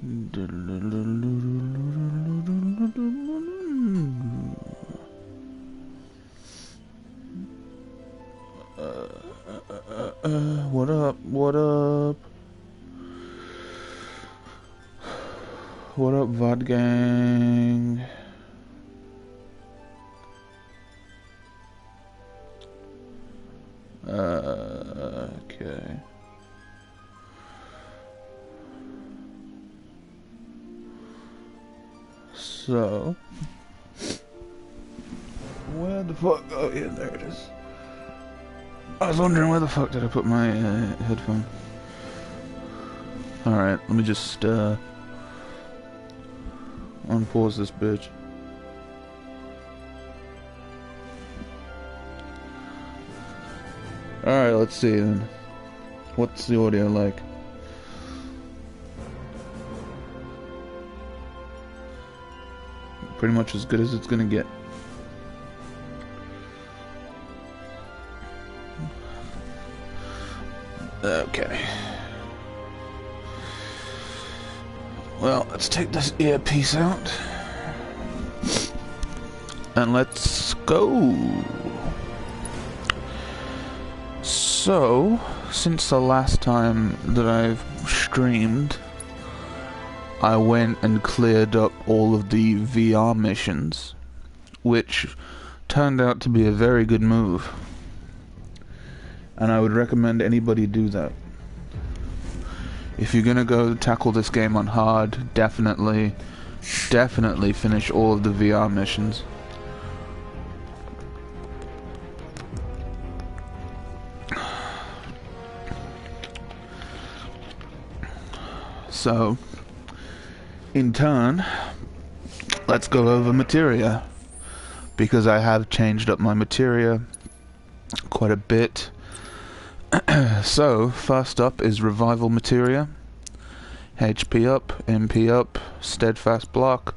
What up? What up? What up, VOD gang? Okay. So, where the fuck? Oh yeah, there it is. I was wondering where the fuck did I put my headphone? Alright, let me just unpause this bitch. Alright, let's see then. What's the audio like? Pretty much as good as it's gonna get. Okay. Well, let's take this earpiece out. And let's go. So, since the last time that I've streamed, I went and cleared up all of the VR missions, which turned out to be a very good move. And I would recommend anybody do that. If you're gonna go tackle this game on hard, definitely finish all of the VR missions. So, in turn, let's go over materia, because I have changed up my materia quite a bit. So, first up is revival materia, HP up, MP up, steadfast block,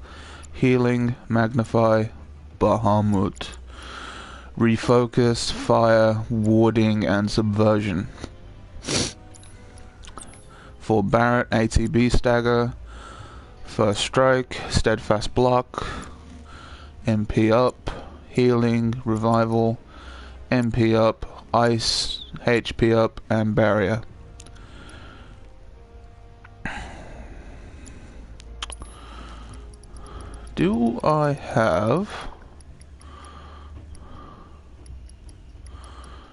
healing, magnify, Bahamut, refocus, fire, warding, and subversion. For Barret, ATB stagger, first strike, steadfast block, MP up, healing, revival, MP up, ice, HP up, and barrier. Do I have...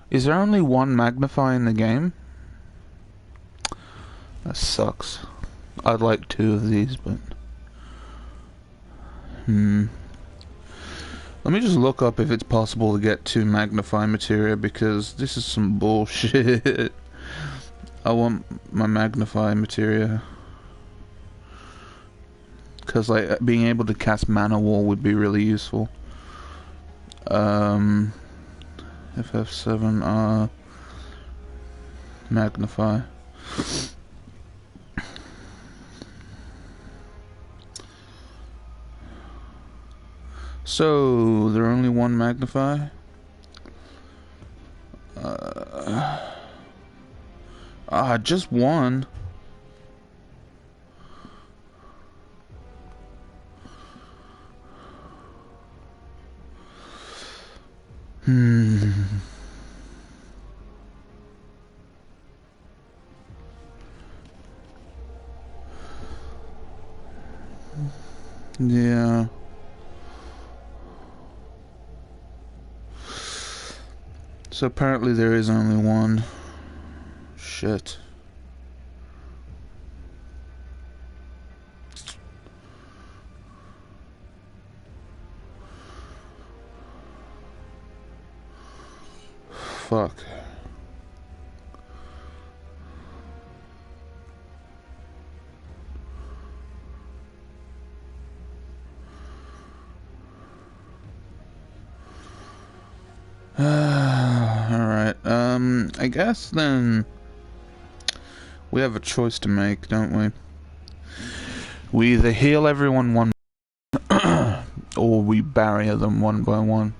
Is there only one magnify in the game? That sucks. I'd like 2 of these, but... Let me just look up if it's possible to get 2 magnify materia, because this is some bullshit. I want my magnify materia. Because, like, being able to cast mana wall would be really useful. FF7R magnify. So, there are only 1 magnify? Just 1. Yeah. So apparently there is only 1. Shit. Fuck. Alright, I guess then we have a choice to make, don't we? We either heal everyone one or we barrier them one by one.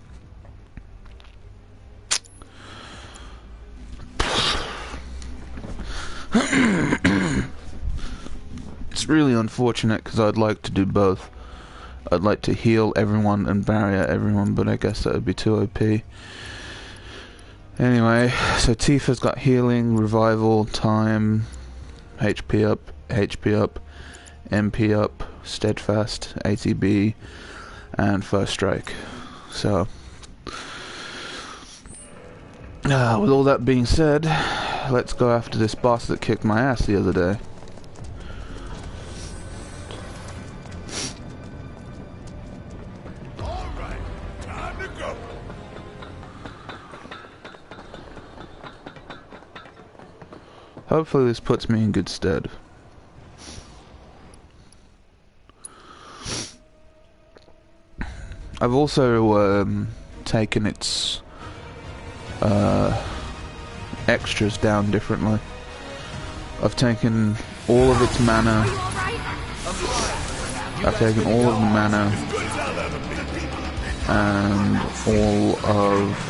It's really unfortunate because I'd like to do both. I'd like to heal everyone and barrier everyone, but I guess that would be too OP. Anyway, so Tifa's got healing, revival, time, HP up, MP up, steadfast, ATB, and first strike. So, with all that being said, let's go after this boss that kicked my ass the other day. Hopefully this puts me in good stead. I've also taken its extras down differently. I've taken all of its mana. I've taken all of the mana and all of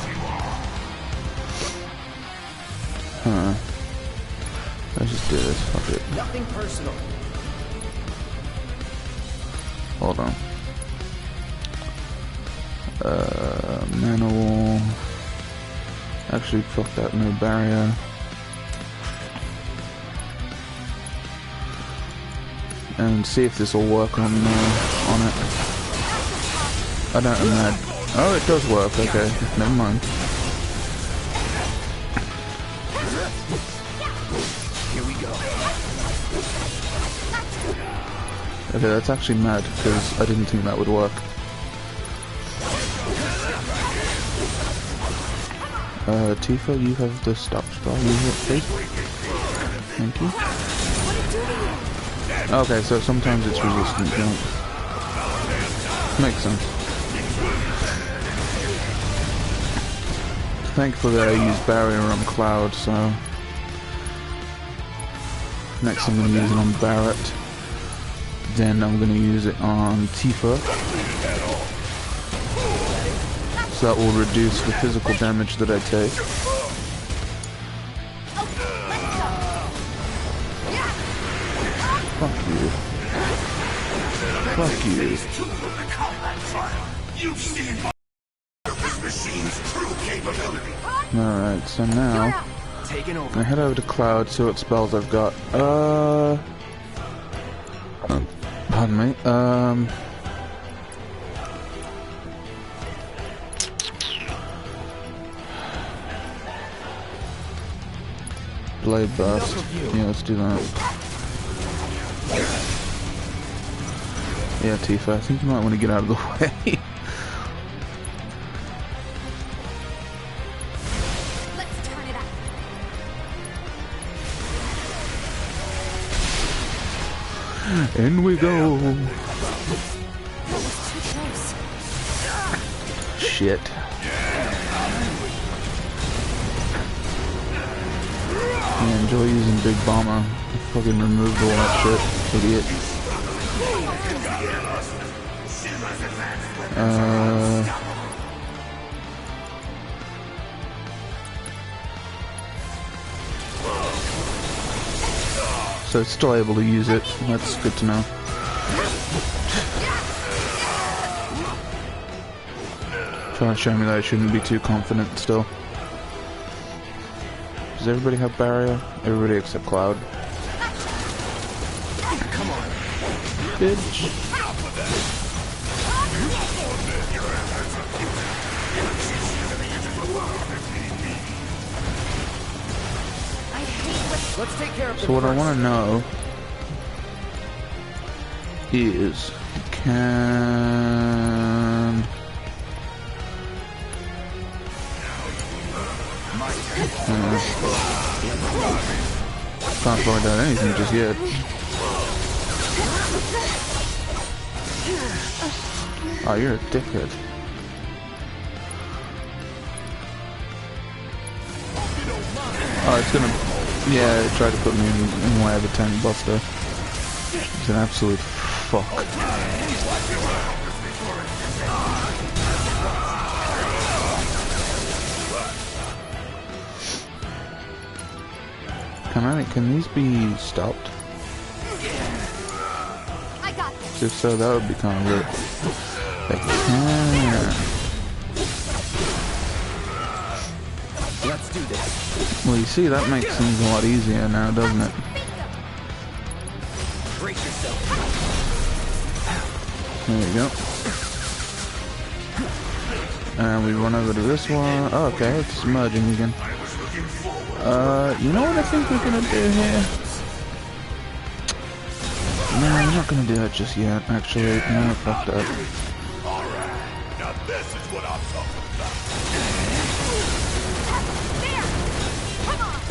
let's just do this. Fuck it. Nothing personal. Hold on. Mana wall. Actually, fuck that. No barrier. And see if this will work on it. I don't know. Oh, it does work. Okay, never mind. Okay, that's actually mad, because I didn't think that would work. Tifa, you have the stop spell. Use it, please. Thank you. Okay, so sometimes it's resistant, yeah. Makes sense. Thankfully I used barrier on Cloud, so next I'm going to use it on Barret. Then I'm going to use it on Tifa. So that will reduce the physical damage that I take. Fuck you. Fuck you. Alright, so now I head over to Cloud, see what spells I've got. Pardon me. Blade Burst. Yeah, let's do that. Yeah, Tifa, I think you might want to get out of the way. Let's turn it up. In we go. That was too close. Shit. Yeah, enjoy using Big Bomber. Fucking removed all that shit, idiot. So it's still able to use it. That's good to know. Trying to show me that I shouldn't be too confident still. Does everybody have barrier? Everybody except Cloud. Come on. Bitch. Let's take care of So what I want to know is, can... can't find out anything just yet. Oh, you're a dickhead. Oh, it's gonna... Yeah, it tried to put me in the way of a tank buster. It's an absolute fuck. Can these be stopped? Because if so, that would be kind of lit. They can. Let's do this. Well, you see, that makes things a lot easier now, doesn't it? Brace yourself. There we go. And we run over to this one. Oh, okay, it's merging again. You know what I think we're gonna do here? No, I'm not gonna do it just yet, actually. No, fuck that. Alright, now this is what I'm talking about. There! Come on!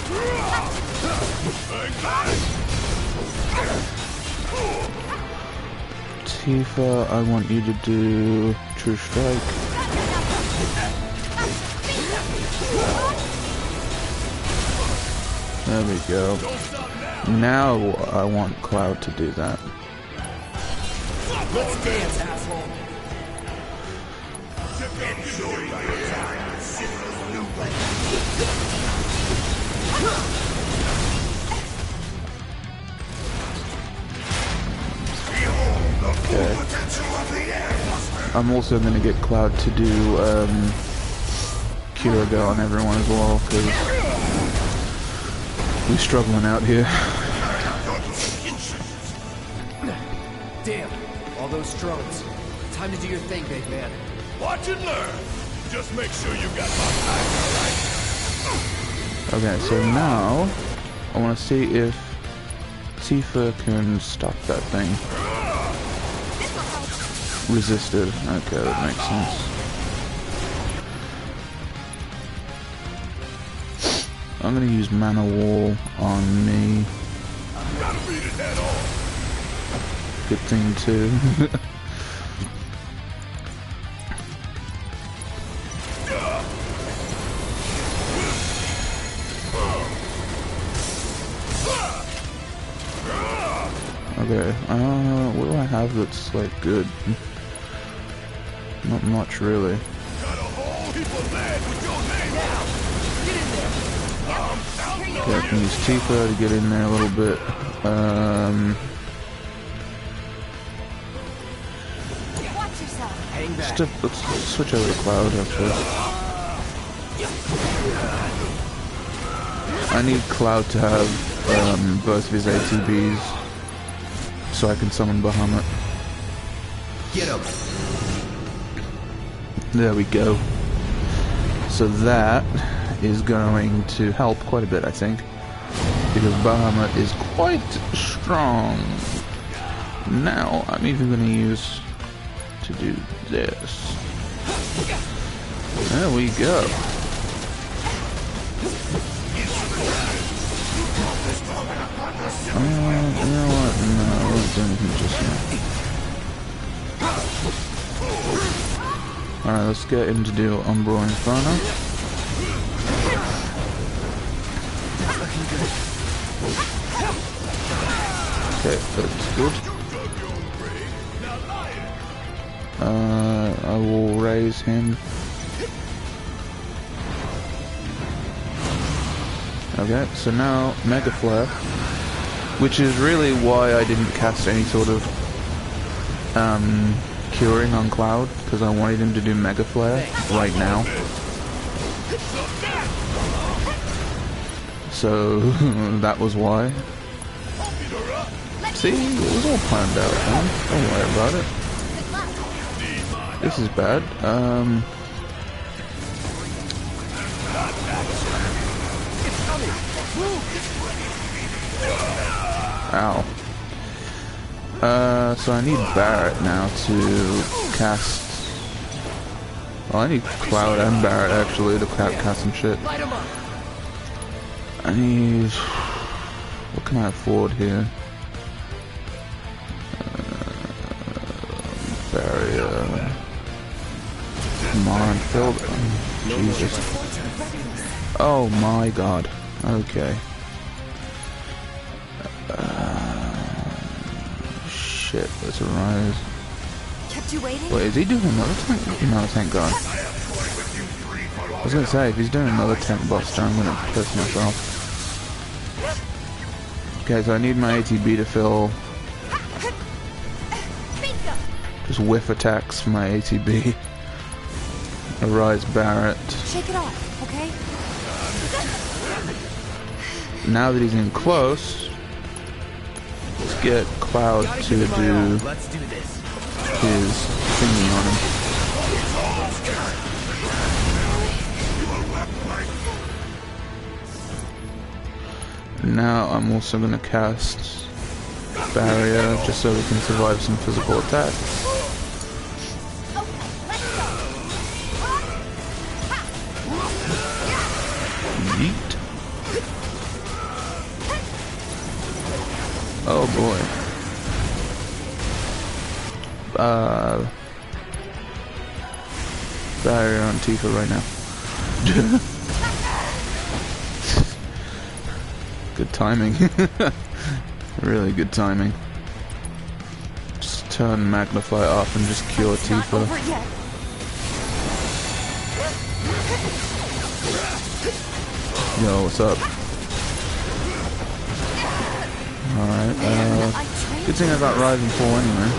Tifa, I want you to do True Strike. There we go. Now I want Cloud to do that. Let's dance, asshole. Okay. I'm also going to get Cloud to do Kiraga on everyone as well, because we're struggling out here. Damn, all those drones. Time to do your thing, big man. Watch and learn. Just make sure you got my back, alright? Okay, so now I want to see if Tifa can stop that thing. Resisted. Okay, that makes sense. I'm gonna use Mana Wall on me. Gotta beat it head on. Good thing too. Okay, what do I have that's like good? Not much really. Got a whole heap of land with your name on. Okay, I can use Tifa to get in there a little bit. Watch yourself! Hang back. Let's switch over to Cloud actually. I need Cloud to have both of his ATBs so I can summon Bahamut. Get him. There we go. So that is going to help quite a bit, I think, because Bahamut is quite strong. Now I'm even going to use to do this. There we go. You know what? No, I won't do anything just yet. Alright, let's get him to do Umbral Inferno. Okay, that's good. I will raise him. Okay, so now Mega Flare, which is really why I didn't cast any sort of curing on Cloud, because I wanted him to do Mega Flare right now. So that was why. See, it was all planned out, man. Don't worry about it. This is bad. Ow. So I need Barret now to cast. Well, I need Cloud and Barret actually to cast some shit. Light him up. I need. What can I afford here? Barrier. Come on, fill. Jesus. Oh my god. Okay. Shit, let's arise. Kept you waiting? Wait, is he doing another tank? No, thank god. I was gonna say, if he's doing another tank buster, I'm gonna piss myself. Okay, so I need my ATB to fill. Just whiff attacks from my ATB. Arise Barret. Shake it off, okay? Now that he's in close, let's get Cloud to do Let's do this. his thingy on him. Now I'm also going to cast Barrier just so we can survive some physical attacks. Yeet. Oh boy. Barrier on Tifa right now. Good timing. Really good timing. Just turn Magnify off and just cure It's not Tifa. over yet. Yo, what's up? Alright, good thing I got Rising 4 anyway.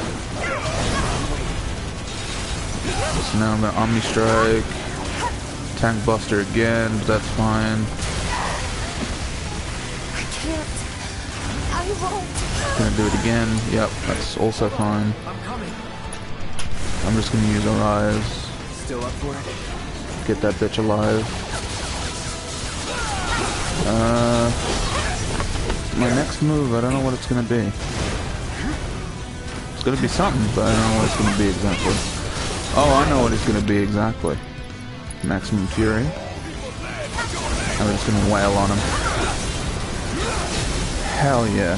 So now I'm gonna Omni Strike, Tank Buster again, but that's fine. I can't. I won't. Gonna do it again, yep, that's also fine. I'm coming. I'm just gonna use Arise, Still up for it? get that bitch alive. My next move, I don't know what it's gonna be. It's gonna be something, but I don't know what it's gonna be exactly. Oh, I know what it's gonna be exactly. Maximum Fury. I'm just gonna wail on him. Hell yeah.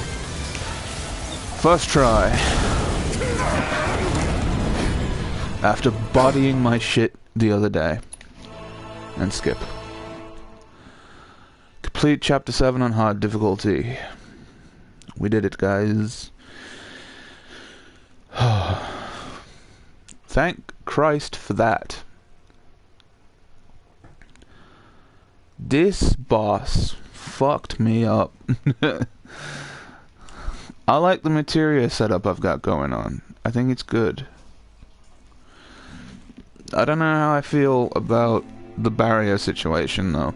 First try. After bodying my shit the other day. And skip. Complete Chapter 7 on hard difficulty. We did it, guys. Thank Christ for that. This boss fucked me up. I like the materia setup I've got going on. I think it's good. I don't know how I feel about the barrier situation, though.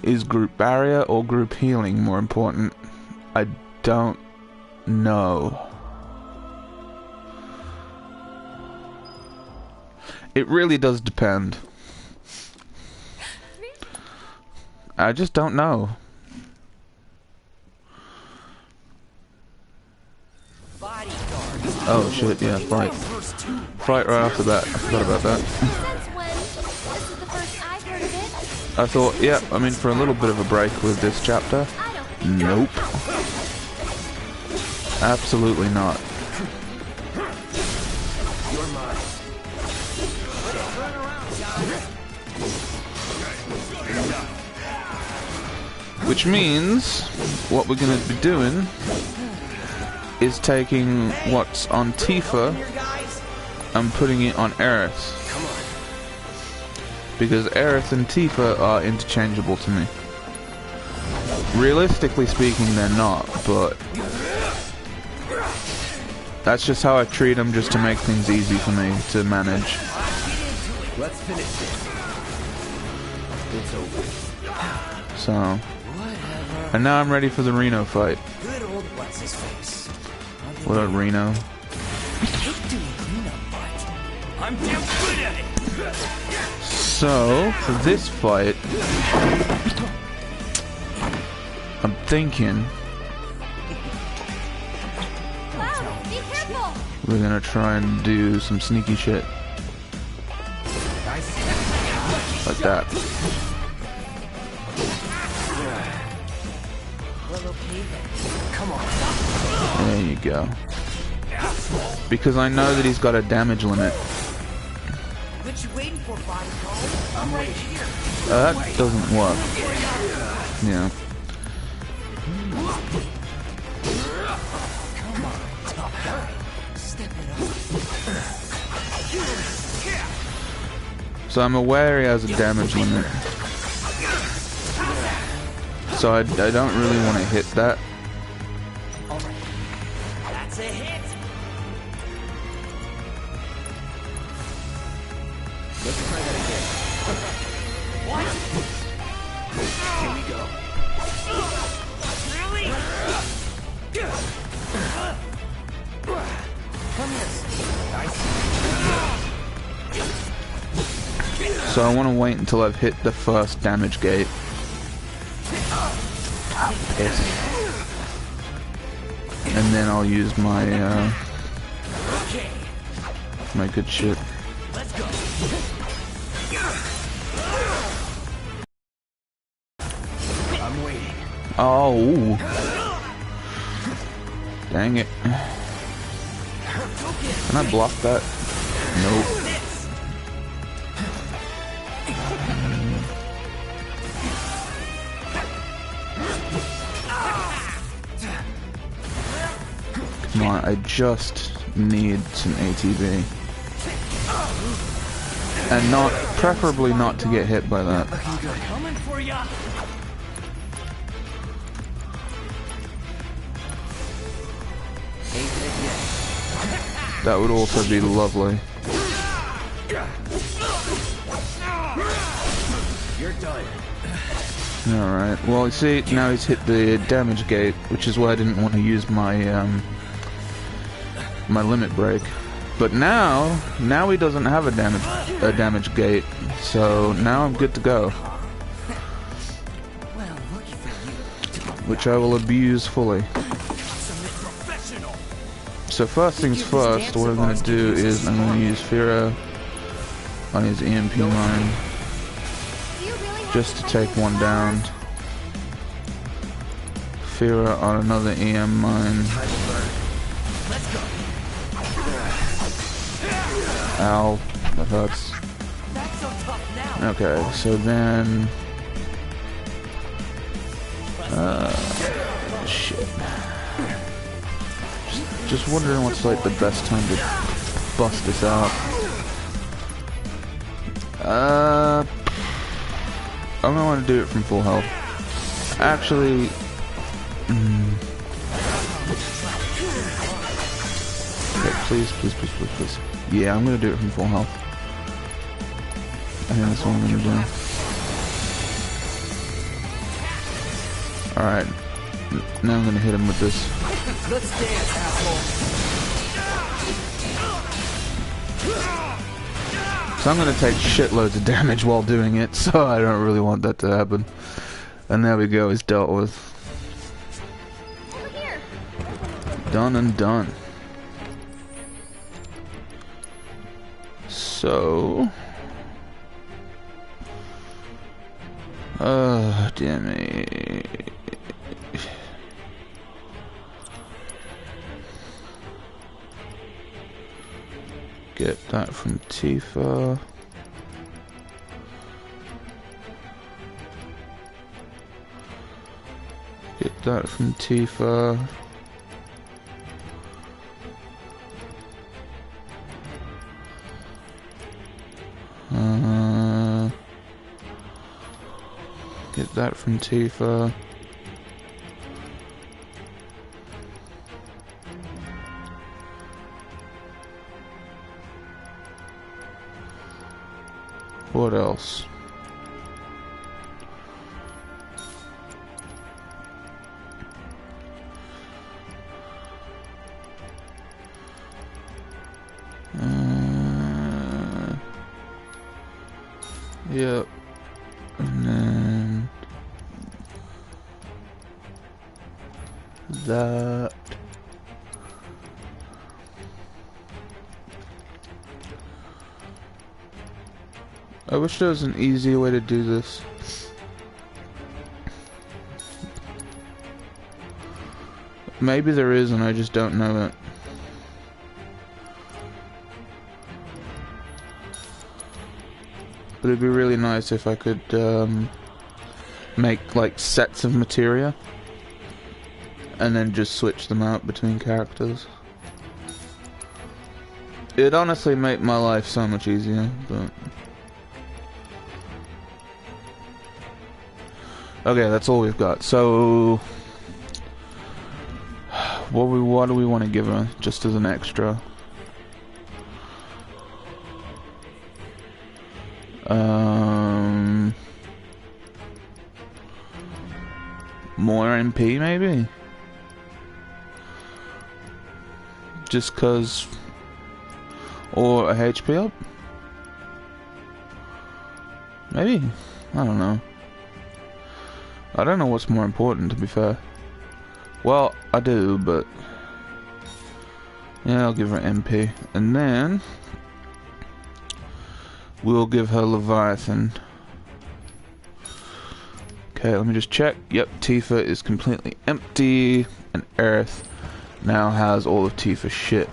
Is group barrier or group healing more important? I don't know. It really does depend. I just don't know. Oh shit, yeah, fight. Fight right off the bat. I forgot about that. Since when? This is the first I've heard of it. I thought, yeah, I mean, for a little bit of a break with this chapter. I don't think Nope. Absolutely not. Which means, what we're going to be doing is taking what's on Tifa and putting it on Aerith. Because Aerith and Tifa are interchangeable to me. Realistically speaking, they're not, but that's just how I treat them, just to make things easy for me to manage. Let's finish this. It's over. So, and now I'm ready for the Reno fight. Good old what's his face. What up, Reno? I'm damn good at it. So, for this fight, I'm thinking Wow, be careful. we're gonna try and do some sneaky shit. Like that. Come on. There you go. Because I know that he's got a damage limit. What you waiting for, bodyguard? I'm right here. That doesn't work. Yeah. Come on, tough guy. Step it up. So I'm aware he has a damage limit. So I don't really want to hit that. Alright. That's a hit! Let's try that again. What? Here we go. Really? Come here. Nice. So I want to wait until I've hit the first damage gate. Piss. And then I'll use my my good shit. Let's go. I'm waiting. Oh. Dang it. Can I block that? Nope. Come on, I just need some ATB. And not, preferably not to get hit by that. Coming for ya. That would also be lovely. You're done. Alright, well, you see, now he's hit the damage gate, which is why I didn't want to use my, my limit break. But now he doesn't have a damage gate, so now I'm good to go. Well, lucky for you. Which I will abuse fully. So first things first, what I'm going to do is I'm going to use Fira on his EMP mine, just to take one down. Fira on another EM mine. Ow, that hurts. Okay, so then... shit. Just wondering what's like the best time to bust this out. I'm gonna want to do it from full health. Actually... Okay, please, please, please, please, please. Yeah, I'm gonna do it from full health. I think that's what I'm gonna do. Alright. Now I'm gonna hit him with this. Let's dance, asshole. So I'm gonna take shitloads of damage while doing it, so I don't really want that to happen. And there we go, it's dealt with. Over here. Done and done. So... damn it. Get that from Tifa. Get that from Tifa. Get that from Tifa. What else? Yep. And then that. I wish there was an easier way to do this. Maybe there is and I just don't know it. But it'd be really nice if I could make like sets of materia and then just switch them out between characters. It'd honestly make my life so much easier, but... Okay, that's all we've got. So, what do we want to give her, just as an extra? More MP, maybe? Just 'cause... Or a HP up? Maybe? I don't know. I don't know what's more important, to be fair. Well, I do, but... Yeah, I'll give her MP. And then... we'll give her Leviathan. Okay, let me just check. Yep, Tifa is completely empty. And Aerith now has all of Tifa's shit.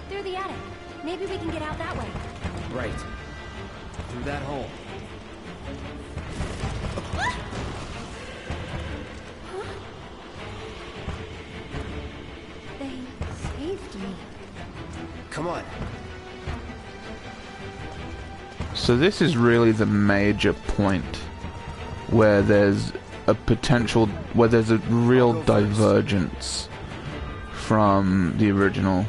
Through the attic. Maybe we can get out that way. Right. Through that hole. They saved me. Come on. So this is really the major point where there's a potential, where there's a real divergence from the original.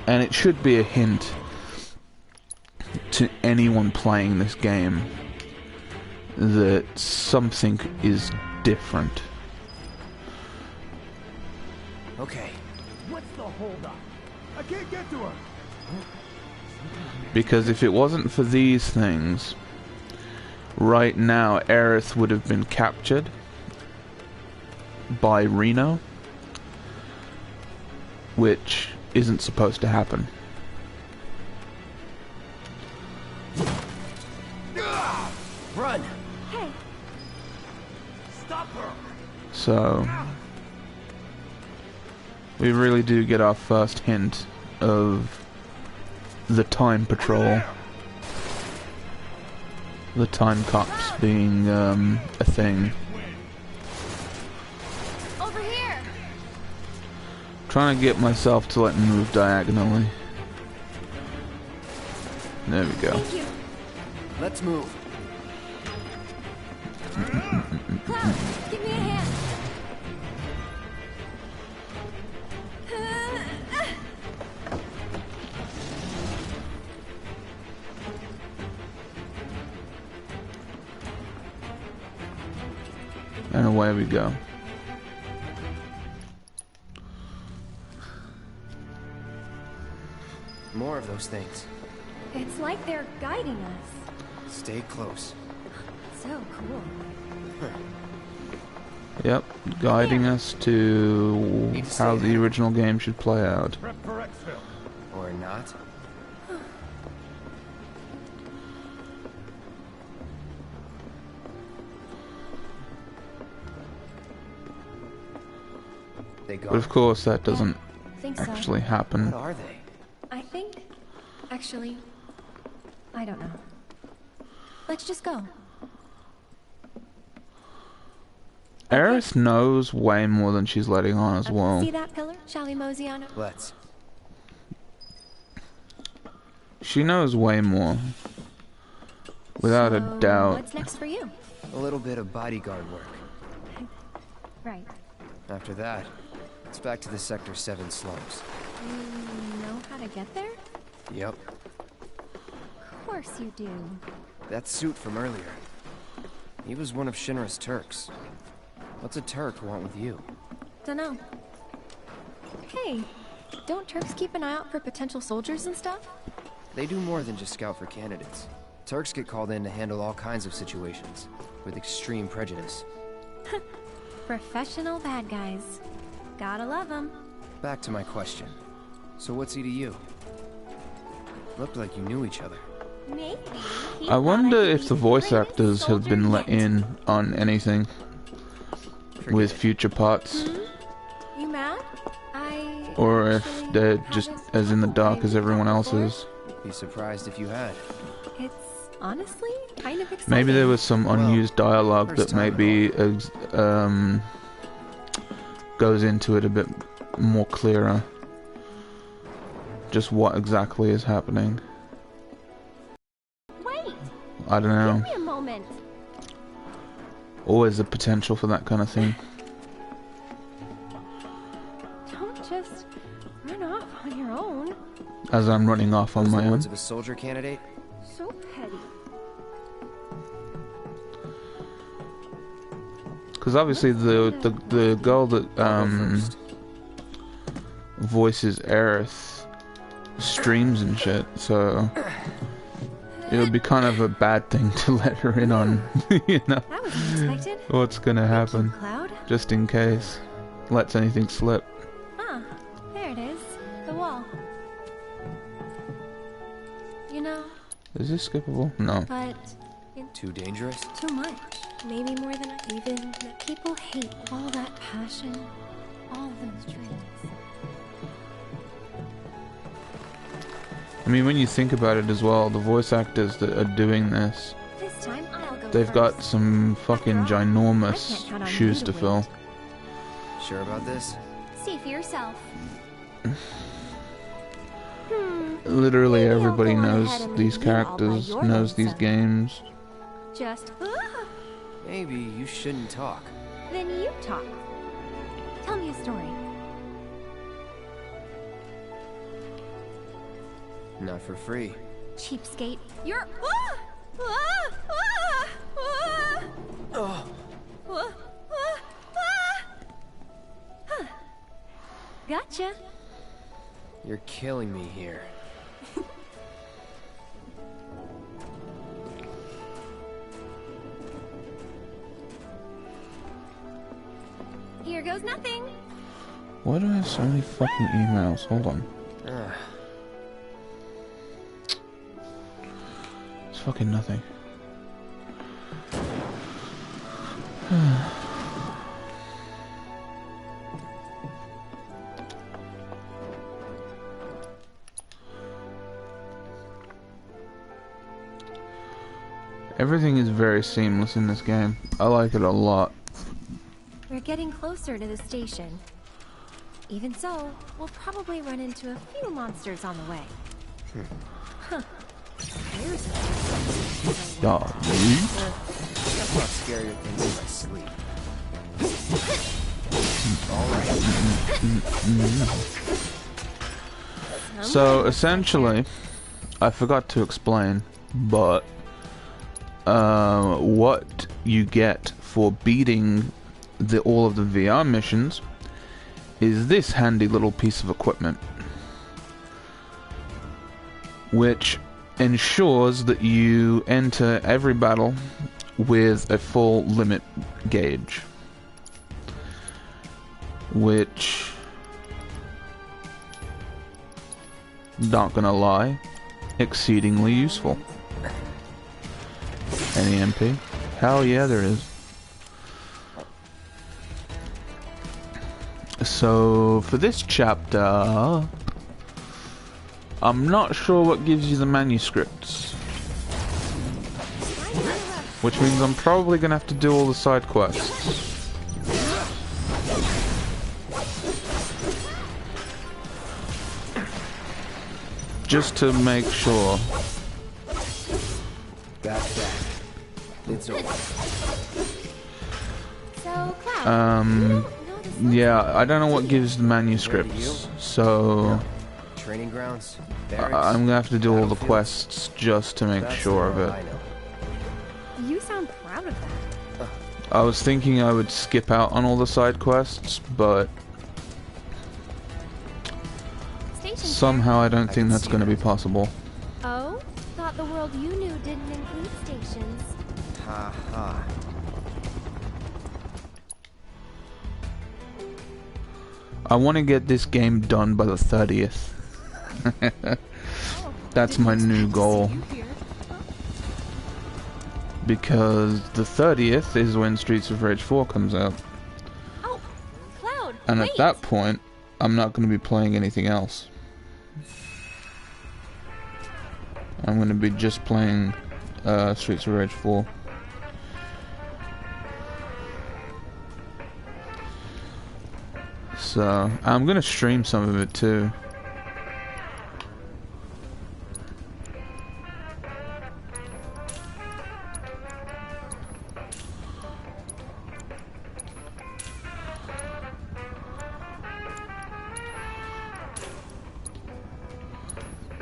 And it should be a hint to anyone playing this game that something is different. Okay. What's the holdup? I can't get to her. Because if it wasn't for these things, right now Aerith would have been captured by Reno, which isn't supposed to happen. Run! Hey, Stop her. So we really do get our first hint of the Time Patrol, the Time Cops being a thing. over here. Trying to get myself to like move diagonally. There we go. Thank you. Let's move. Cloud, give me a hand. And away we go. More of those things. It's like they're guiding us. Stay close. So cool. Yep, guiding us to Need to how stay the original game should play out. Prep for exfil. Or not. They But of gone? course that doesn't Think so. actually happen. What are they? I think, actually, I don't know. Let's just go. Aerith knows way more than she's letting on as well. See that pillar? Shall we mosey on it? Let's. She knows way more. Without a So, doubt. What's next for you? A little bit of bodyguard work. Right. After that, it's back to the Sector 7 slums. You know how to get there? Yep. Of course you do. That suit from earlier. He was one of Shinra's Turks. What's a Turk want with you? Dunno. Hey, don't Turks keep an eye out for potential soldiers and stuff? They do more than just scout for candidates. Turks get called in to handle all kinds of situations, with extreme prejudice. Professional bad guys. Gotta love them. Back to my question. So what's he to you? Looked like you knew each other. Maybe. he I thought wonder could if be the voice greatest actors have soldier been let yet. in on anything Forget with it. future parts. You mad? I Or if actually they're just haven't as in the thought dark about as everyone else before. is. Be surprised if you had. It's honestly kind of exciting. Maybe there was some Well, unused dialogue first that time maybe goes into it a bit more clearer. Just what exactly is happening. Wait! I don't know. Give me a moment. Always the potential for that kind of thing. Don't just run off on your own. As I'm running off on Those my the own. words of a soldier candidate? So petty. Because obviously the girl that I'll go first. voices Aerith streams and shit, so it would be kind of a bad thing to let her in on, you know, That was unexpected. what's gonna happen, Cloud? just in case lets anything slip. Ah, there it is. The wall. You know, Is this skippable? No. but it's Too dangerous? too much. Maybe more than even that people hate all that passion, all those dreams. I mean, when you think about it as well, the voice actors that are doing this, This time I'll go they've got first. some fucking After all, I ginormous can't count on shoes you to to fill. wait. Sure about this? See for yourself. Literally Maybe I'll everybody go on knows ahead and these leave you all by characters, your knows these lonesome. games. Just, Maybe you shouldn't talk. then you talk. Tell me a story. Not for free. Cheapskate. You're. Oh, Gotcha. you're killing me here. Here goes nothing. Why do I have so many fucking emails? Hold on. Ah, It's fucking nothing. Everything is very seamless in this game. I like it a lot. We're getting closer to the station. Even so, we'll probably run into a few monsters on the way. Huh. There's a Dog. that's not scarier things in my sleep. Alright. So essentially, I forgot to explain, but what you get for beating all of the VR missions is this handy little piece of equipment, which ensures that you enter every battle with a full limit gauge, which, not gonna lie, exceedingly useful. Any MP? Hell yeah, there is. So, for this chapter, I'm not sure what gives you the manuscripts. Which means I'm probably gonna have to do all the side quests. Just to make sure. That's that. It's over. So, Cloud, you don't know this Yeah, I don't know what gives the manuscripts, so Training grounds. Barracks. I'm gonna have to do all the battlefields. quests just to make That's sure of all it. I know. You sound proud of that. I was thinking I would skip out on all the side quests, but Station somehow I don't I think can that's see going to be that. possible. Oh? Thought the world you knew didn't include stations. Ha ha. I want to get this game done by the 30th. That's my new goal. Because the 30th is when Streets of Rage 4 comes out. Oh, Cloud, And wait. at that point, I'm not going to be playing anything else. I'm going to be just playing Streets of Rage 4. So, I'm gonna stream some of it too.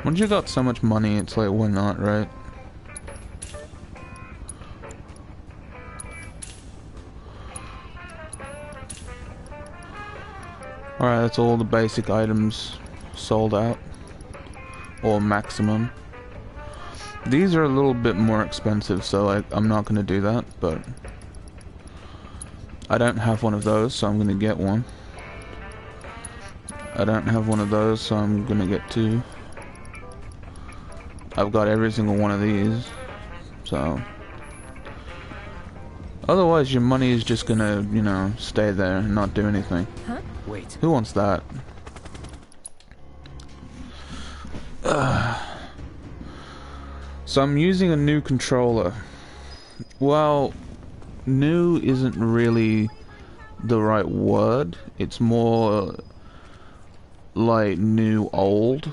Once you got so much money, it's like, why not, right? Alright, that's all the basic items sold out. Or maximum. These are a little bit more expensive, so like, I'm not gonna do that, but I don't have one of those, so I'm gonna get one. I don't have one of those, so I'm gonna get two. I've got every single one of these, so otherwise your money is just gonna, you know, stay there and not do anything. Huh? Wait. Who wants that? So I'm using a new controller. Well, new isn't really the right word. It's more like new old.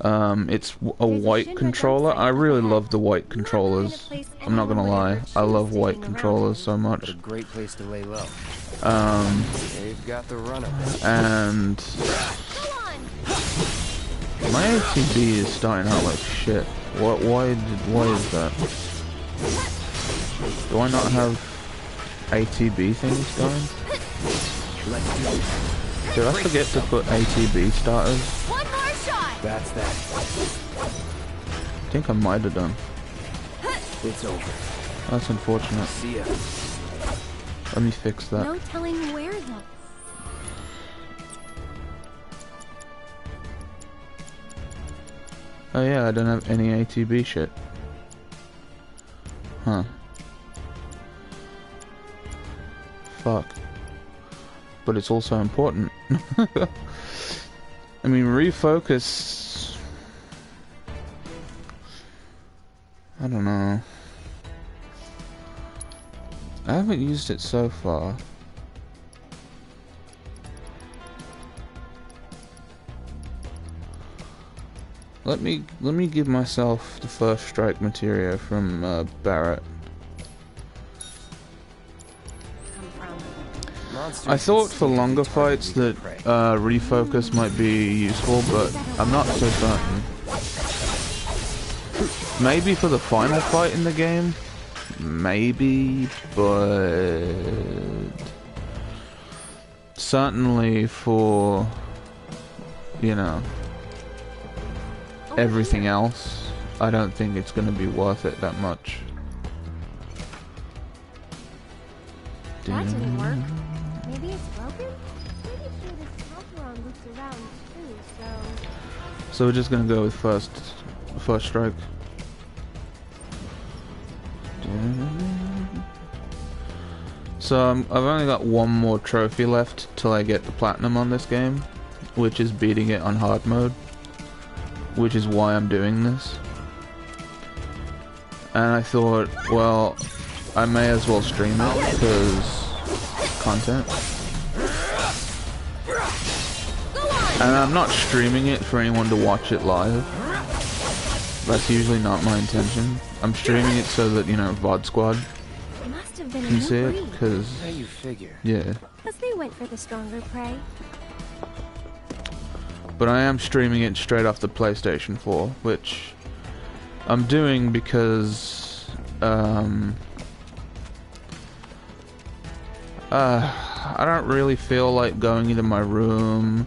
It's a white controller. I really love the white controllers. I'm not gonna lie. I love white controllers so much. A great place to lay low. They've got the run of it. And my ATB is starting out like shit. Why is that? Do I not have ATB things going? Did I forget to put ATB starters? One more shot. That's that. I think I might have done. It's over. That's unfortunate. See ya. Let me fix that. No telling where though. Oh yeah, I don't have any ATB shit. Huh. Fuck. But it's also important. I mean, refocus... I don't know. I haven't used it so far. Let me give myself the first strike materia from Barrett. I thought for longer fights that refocus might be useful, but I'm not so certain. Maybe for the final fight in the game? Maybe, but... certainly for, you know, everything else, I don't think it's going to be worth it that much. That didn't work. Maybe it's broken? Pretty sure this Calderon loops around too, so... So we're just going to go with first strike. So I've only got one more trophy left till I get the platinum on this game, which is beating it on hard mode, which is why I'm doing this. And I thought, well, I may as well stream it because content. And I'm not streaming it for anyone to watch it live. That's usually not my intention. I'm streaming it so that, you know, VOD Squad can see it, because... How you figure? Yeah. Because they went for the stronger prey. But I am streaming it straight off the PlayStation 4, which I'm doing because I don't really feel like going into my room,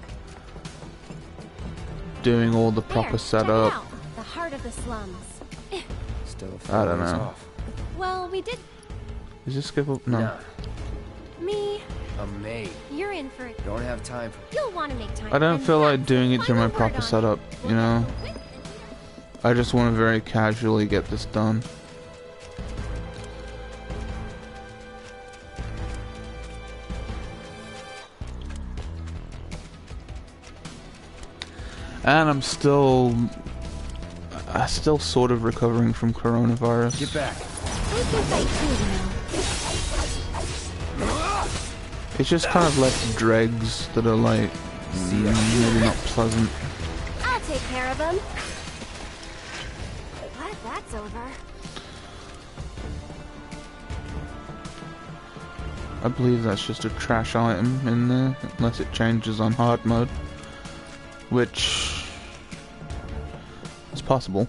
doing all the proper setup. Check it out. The heart of the slums. Still a few I don't ways know. off. Well, we did... Is this skip up? No. Nah, Me, a maid. you're in for it. Don't have time for... You'll want to make time. I don't and feel like that's doing the it through my final word proper on setup, it. you know? I just want to very casually get this done. And I'm still sort of recovering from coronavirus. Get back. I can fight too, you know. It's just kind of left dregs that are like maybe not pleasant. I'll take care of them. Glad that's over. I believe that's just a trash item in there, unless it changes on hard mode, which is possible.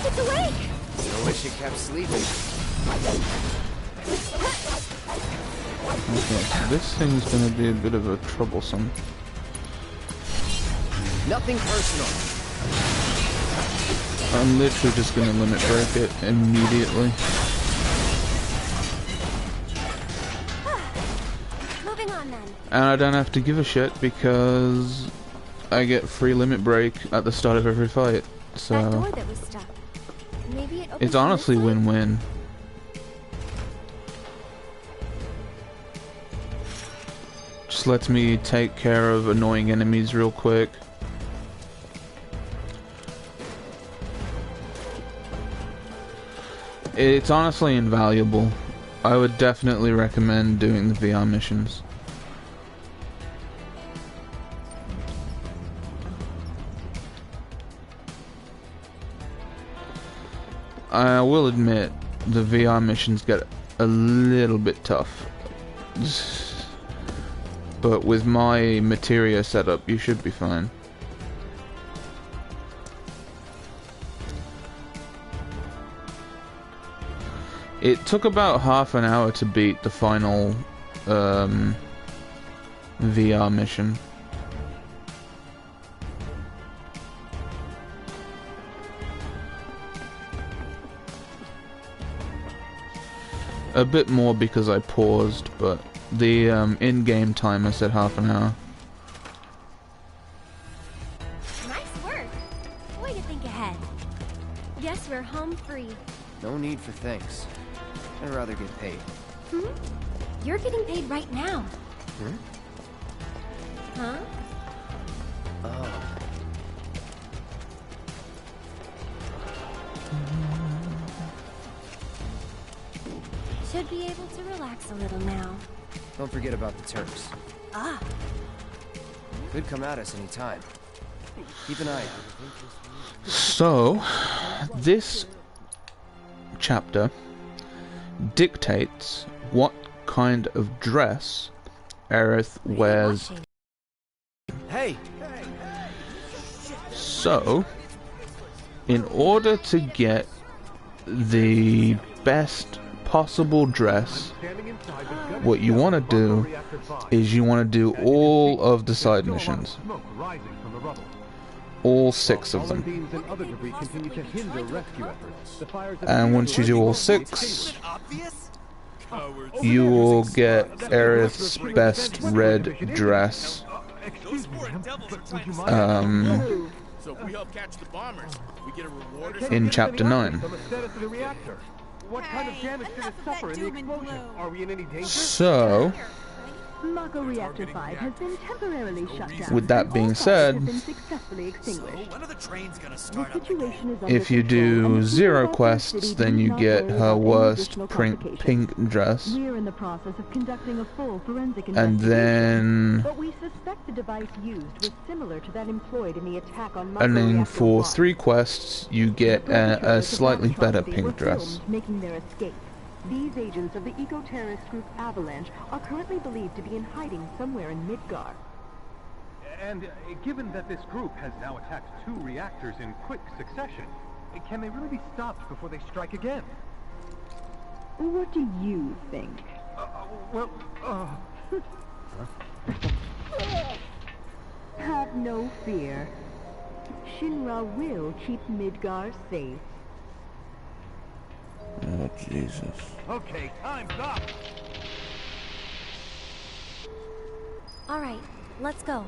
It's awake! I wish it kept sleeping. Okay, this thing's gonna be a bit of a troublesome. Nothing personal. I'm literally just gonna limit break it immediately. Moving on then. And I don't have to give a shit because I get free limit break at the start of every fight. That So door that was stuck. Maybe it opens it's on honestly this side? win-win. Just lets me take care of annoying enemies real quick. It's honestly invaluable. I would definitely recommend doing the VR missions. I will admit, the VR missions get a little bit tough. But with my materia setup, you should be fine. It took about half an hour to beat the final VR mission. A bit more because I paused, but the in-game timer said half an hour. Nice work. Way to think ahead. Guess we're home free. No need for thanks. I'd rather get paid. Hmm? You're getting paid right now. Hmm? Huh? Oh. Should be able to relax a little now. Don't forget about the Turks. Ah, Could come at us any time. Keep an eye out. So, this chapter dictates what kind of dress Aerith wears. watching. Hey! So, in order to get the best possible dress, what you want to do is you want to do all of the side missions. All 6 of them. And once you do all 6, you will get Aerith's best red dress. So if we help catch the bombers, we get a reward or In chapter 9. What kind of damage did it suffer in the explosion? Are we in any danger? So, Mako Reactor 5 has been temporarily shut down. with that being said, Has been successfully extinguished. when are the trains gonna start The up? situation is under if you control, and do the 0 people of quests, the city then do you not get worry her about any worst additional pink complications. dress. We're in the process of conducting a full forensic And investigation, then, but we suspect the device used was similar to that employed in the attack on Mako and then Reactor for 1. 3 quests, you get The perpetrators a of slightly that better atrocity were pink dress. filmed making their escape. These agents of the eco-terrorist group Avalanche are currently believed to be in hiding somewhere in Midgar. And given that this group has now attacked 2 reactors in quick succession, can they really be stopped before they strike again? What do you think? Well, Have no fear. Shinra will keep Midgar safe. Oh, Jesus. okay, time's up! All right, let's go.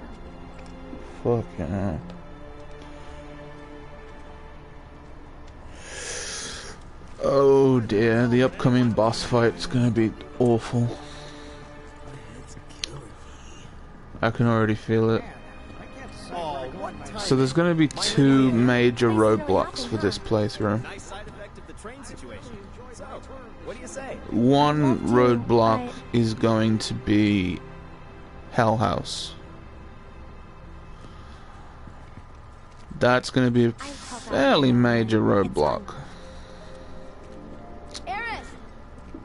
Fucking hell. Oh dear, the upcoming boss fight's gonna be awful. I can already feel it. So there's going to be two major roadblocks for this playthrough. Nice side effect of the train situation. So, what do you say? One roadblock is going to be Hell House. That's going to be a fairly major roadblock.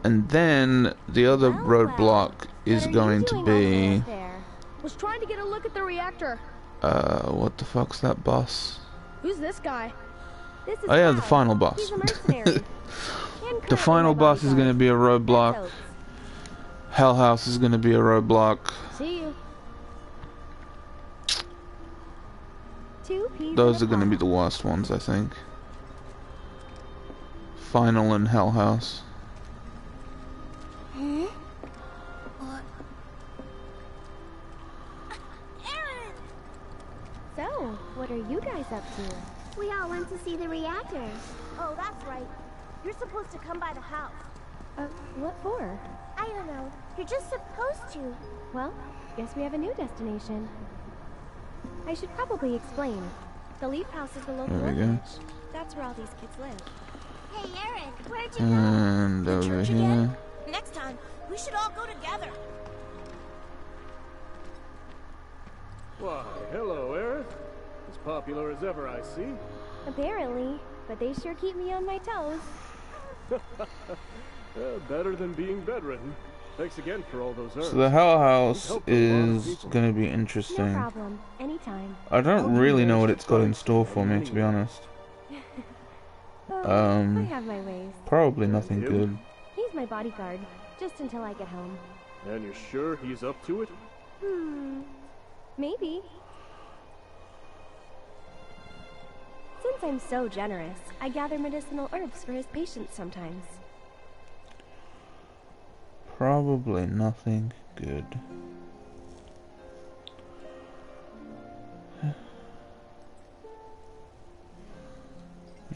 And then the other roadblock is going to be... Was trying to get a look at the reactor. what the fuck's that boss? Who's this guy? This is Oh yeah, the Hal. final boss. He's a mercenary. The final boss is going to be a roadblock. Hell House is going to be a roadblock. See you. Those are going to be the worst ones, I think. Final and Hell House. So, what are you guys up to? We all went to see the reactor. Oh, that's right. You're supposed to come by the house. What for? I don't know. You're just supposed to. Well, guess we have a new destination. I should probably explain. The Leaf House is the local There we go. orphanage. That's where all these kids live. Hey, Eric, where'd you go? And The over church here. again? Next time, we should all go together. Why, hello, Aerith. As popular as ever, I see. Apparently, but they sure keep me on my toes. Better than being bedridden. Thanks again for all those herbs. So the Hell House is going to be No interesting. problem. Anytime. I don't really know what it's got in store for me, to be honest. I have my ways. Probably nothing good. He's my bodyguard, just until I get home. And you're sure he's up to it? Maybe. Since I'm so generous, I gather medicinal herbs for his patients sometimes. Probably nothing good.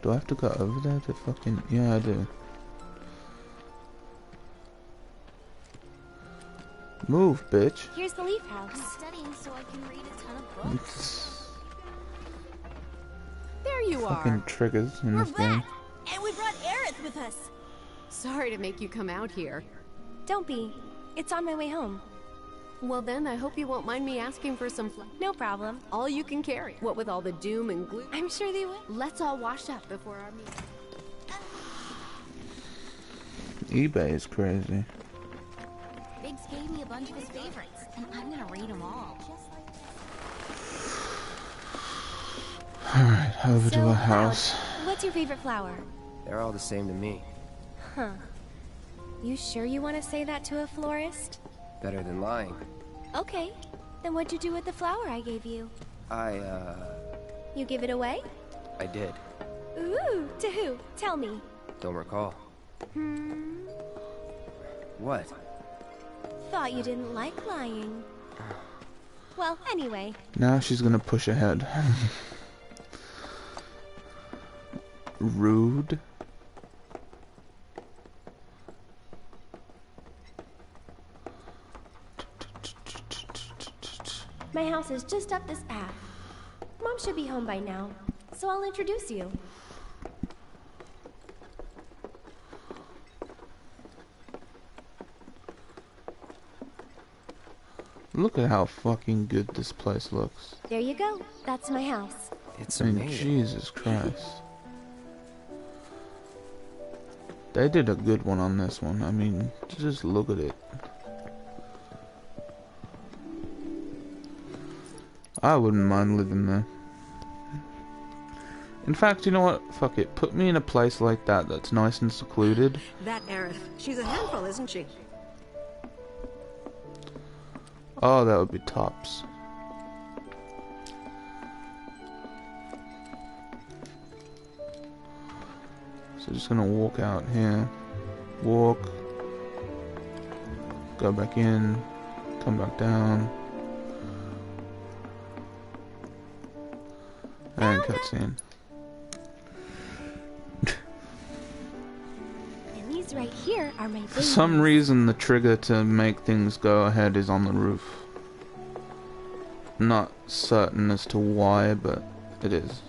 Do I have to go over there to fucking... Yeah, I do. Move, bitch. Here's the Leaf House. I'm studying so I can read a ton of books. There you Fucking are. triggers in We're this game. back, and we brought Aerith with us. Sorry to make you come out here. Don't be. It's on my way home. Well then, I hope you won't mind me asking for some No problem. all you can carry. What with all the doom and gloom. I'm sure they will. Let's all wash up before our meeting. eBay is crazy. Biggs gave me a bunch of his favorites, and I'm gonna read them all. Alright, over to So, a house. What's your favorite flower? They're all the same to me. Huh. You sure you want to say that to a florist? Better than lying. Okay. Then what'd you do with the flower I gave you? You give it away? I did. Ooh, to who? Tell me. Don't recall. What? Thought you didn't like lying. Well, anyway. Now she's gonna push ahead. Rude. My house is just up this path. Mom should be home by now, so I'll introduce you. Look at how fucking good this place looks. There you go. That's my house. It's I mean, amazing. Jesus Christ. They did a good one on this one. I mean, just look at it. I wouldn't mind living there. In fact, you know what? Fuck it. Put me in a place like that that's nice and secluded. That Aerith. She's a handful, isn't she? Oh, that would be tops. So just gonna walk out here. Walk. Go back in. Come back down. And cutscene. And these right here are my For some reason, the trigger to make things go ahead is on the roof. Not certain as to why, but It is.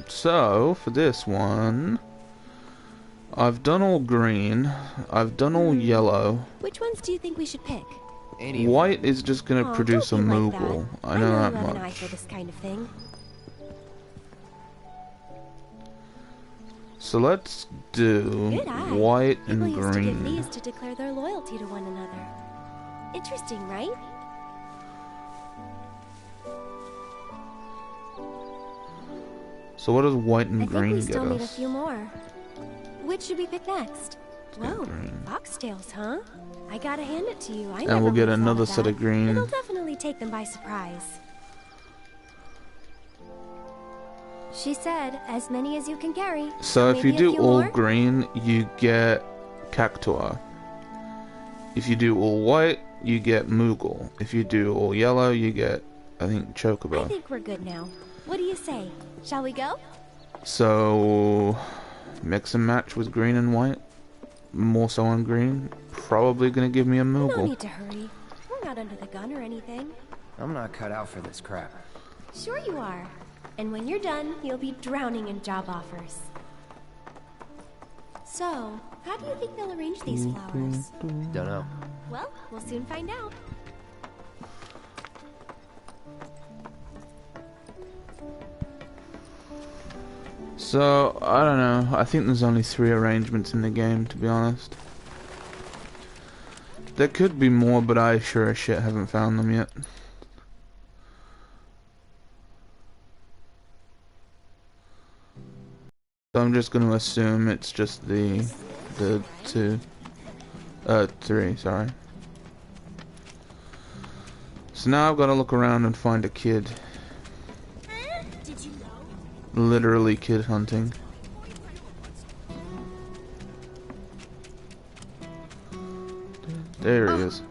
So, for this one, I've done all green, I've done all yellow. Which ones do you think we should pick? White is just gonna produce a Moogle. I know that you have much. an eye for this kind of thing. So let's do Good eye. white and People used to give green. these to declare their loyalty to one another. Interesting, right? So what does white and I think green we get still need a us? few more. Which should we pick next? Whoa, green. foxtails, huh? I gotta hand it to you. I And never we'll get would've thought another of set that. of green. It'll definitely take them by surprise. She said, as many as you can carry. So if you maybe a do few all more? green, you get Cactuar. If you do all white, you get Moogle. If you do all yellow, you get, I think, Chocobo. I think we're good now. What do you say? Shall we go? So, mix and match with green and white. More so on green. Probably gonna give me a No Moogle. need to hurry. We're not under the gun or anything. I'm not cut out for this crap. Sure you are. And when you're done, you'll be drowning in job offers. So, how do you think they'll arrange these flowers? Dunno. Well, we'll soon find out. So, I don't know. I think there's only 3 arrangements in the game, to be honest. There could be more, but I sure as shit haven't found them yet. So I'm just going to assume it's just the 3, sorry. So now I've got to look around and find a kid. Did you know? Literally kid hunting. There he is.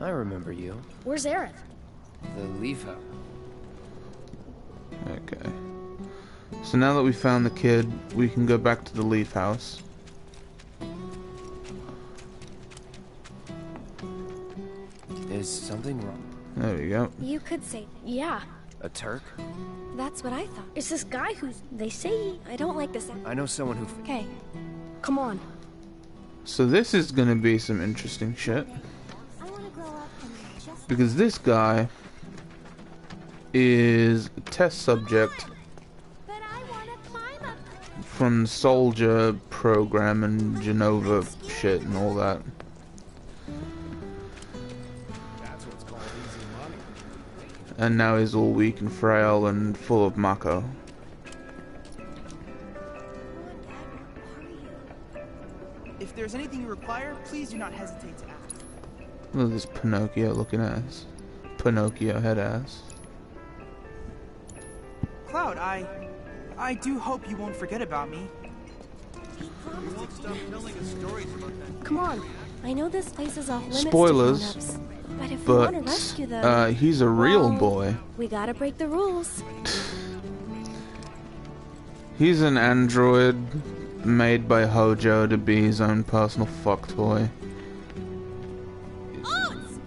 I remember you. Where's Aerith? The Leaf House. Okay. So now that we found the kid, we can go back to the Leaf House. Is something wrong? There we go. You could say, Yeah. A Turk? that's what I thought. It's this guy who's... They say... I don't like this. I know someone who... Okay, Come on. So this is gonna be some interesting shit. I want to grow up and just... Because this guy is a test subject But I want to climb up. from Soldier program and Genova shit and all that. That's what's called easy money. And now he's all weak and frail and full of Mako. If there's anything you require, please do not hesitate to ask. Look at this Pinocchio looking ass. Pinocchio head ass. Cloud, I do hope you won't forget about me. We won't stop telling us stories about that. come on. I know this place is off limits Spoilers, to grown-ups, but if we want to rescue them, but he's a real well, boy. we gotta break the rules. He's an android made by Hojo to be his own personal fuck toy.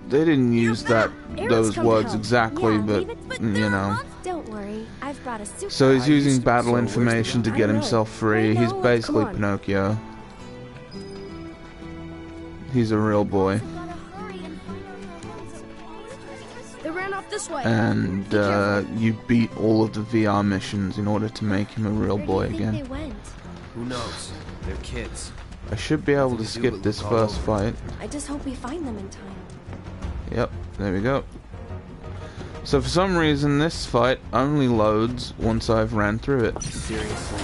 They didn't use those words exactly, but you know. Don't worry, I've brought a super. So he's using battle information to get I know. himself free. I know. He's basically Come on. Pinocchio. He's a real boy. They ran off this way. And you beat all of the VR missions in order to make him a real boy They again. went. Who knows? They're kids. I should be able to skip this first fight. I just hope we find them in time. Yep, there we go. So for some reason this fight only loads once I've ran through it. Seriously?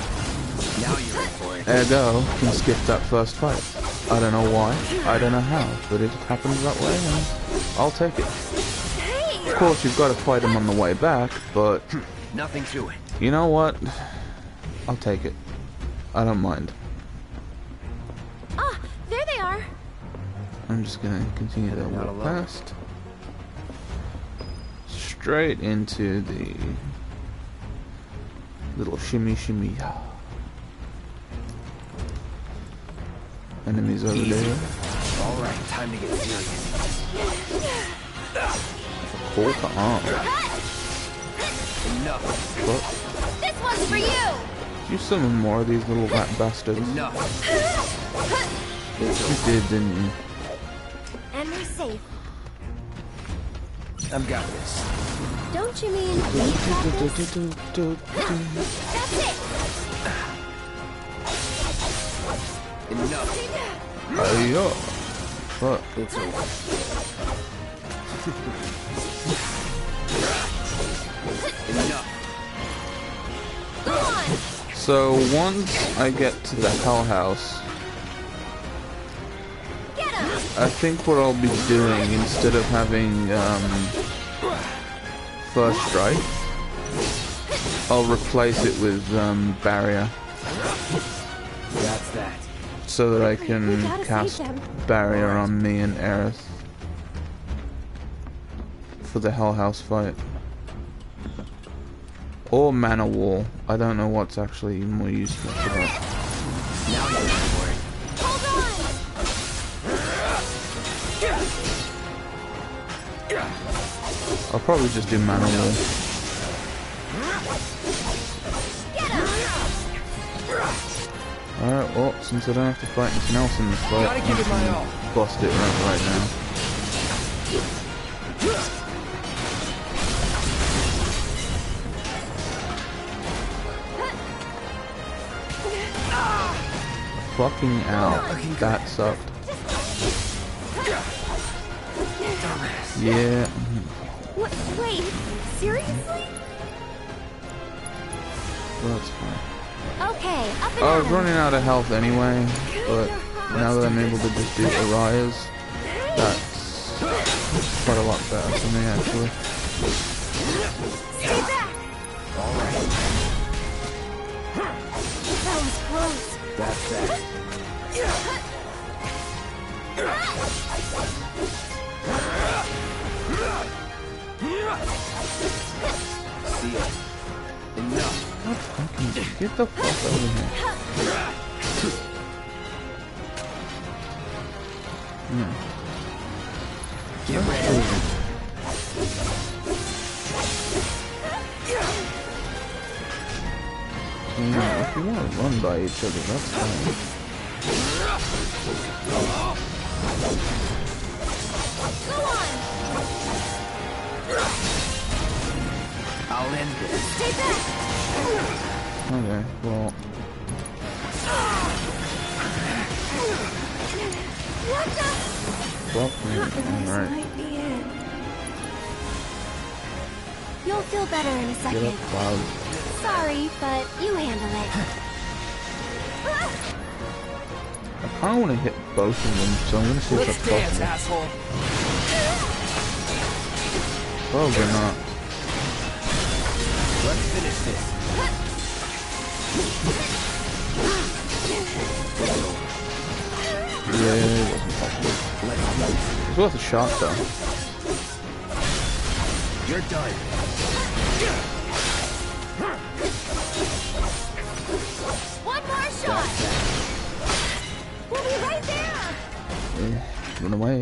Now you're in for it. Ergo, can skip that first fight. I don't know why, I don't know how, but it happens that way and I'll take it. Of course you've got to fight him on the way back, but Nothing to it. you know what? I'll take it. I don't mind. Ah, there they are. I'm just gonna continue to Not walk alone. past. Straight into the little shimmy shimmy. Enemies over there. Alright, time to get serious. Call to arms. Enough. What? This one's for you! You summon more of these little rat bastards. Enough. You did, didn't you? And we're safe. I've got this. Don't you mean we've got this? That's it! Enough. Ayo. What? It's over. Enough. So once I get to the Hell House, I think what I'll be doing instead of having First Strike, I'll replace it with Barrier. That's that. So that I can cast Barrier on me and Aerith for the Hell House fight. Or Mana Wall. I don't know what's actually more useful for that. Now you're not worried. Hold on! I'll probably just do Mana Wall. Alright, well, since I don't have to fight anything else in this fight, I'm just gonna bust it right now. Fucking out. That sucked. Yeah. Wait, seriously? Well, that's fine. Okay, up and I was running out of health anyway, but now that I'm able to just do Arias, that's quite a lot better for me actually. Stay back! Alright. That was close. That's that. See ya. Enough. Get the fuck out of here. Yeah. Get ready. Yeah, if you want to run by each other, that's fine. Go on! I'll end this. Stay back! Okay, well. What the? Fuck me. Alright. You'll feel better in a Get second. up, Cloud. Sorry, but you handle it. I kinda wanna hit both of them, so I'm gonna see if that's possible. Asshole. Probably not. Let's finish this. Yeah, it wasn't possible. It's worth a shot though. You're done. One more shot! We'll be right there! Yeah, run away.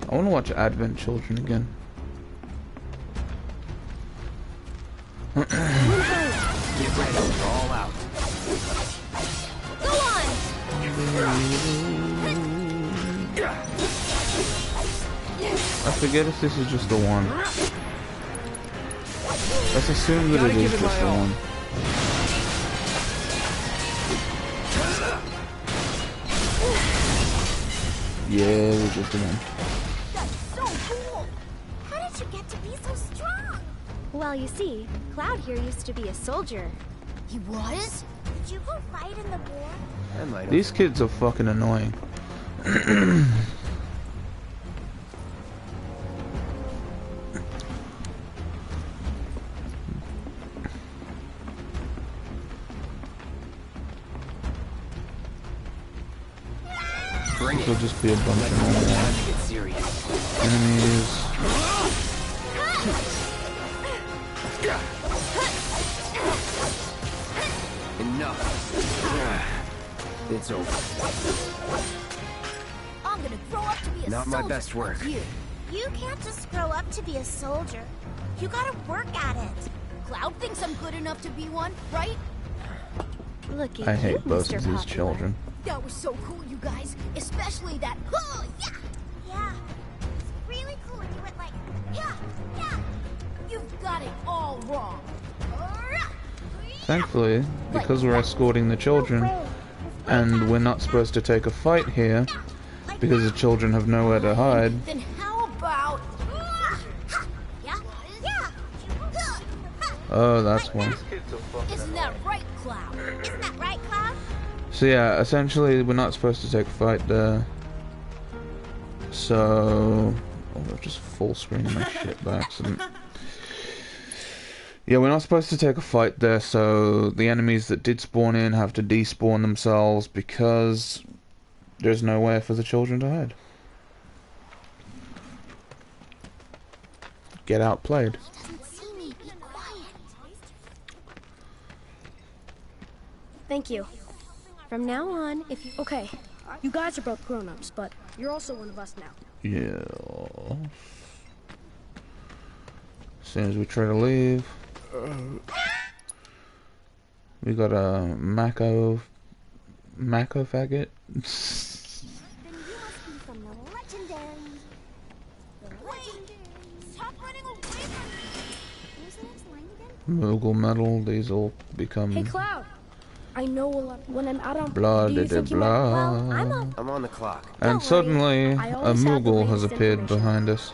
I want to watch Advent Children again. Get ready. We're all out. Go on! I forget if this is just the one. Let's assume that it is just the one. Yeah, we're just the one. So cool! How did you get to be so strong? Well, you see, Cloud here used to be a soldier. He was? Did you go fight in the war? I might have. These kids are fucking annoying. This will just be a bunch of normal enemies. Enough. It's over. I'm gonna grow up to be a Not soldier. my best work. You can't just grow up to be a soldier. You gotta work at it. Cloud thinks I'm good enough to be one, right? Look at I hate you, both Mr. of these Popular. children. That was so cool, you guys. Especially that. Oh, yeah. Yeah. It's really cool when you went like, yeah. You've got it all wrong. Thankfully, because we're escorting the children, and we're not supposed to take a fight here, because the children have nowhere to hide. Then how about? Yeah. Oh, that's one. Isn't that right, Cloud? Isn't that right, Cloud? So yeah, essentially we're not supposed to take a fight there. So... oh, I've just full screened my shit by accident. Yeah, we're not supposed to take a fight there, so the enemies that did spawn in have to despawn themselves because there's nowhere for the children to hide. Get outplayed. Thank you. From now on, if you... Okay, you guys are both grown-ups, but you're also one of us now. Yeah. As soon as we try to leave, we got a Mako faggot. Moogle metal. These all become. Hey, Cloud. I know a lot when I'm out on... Blah do you de think you might- blah. Well, I'm on the clock. And suddenly, I a always have the Moogle has latest appeared information. behind us.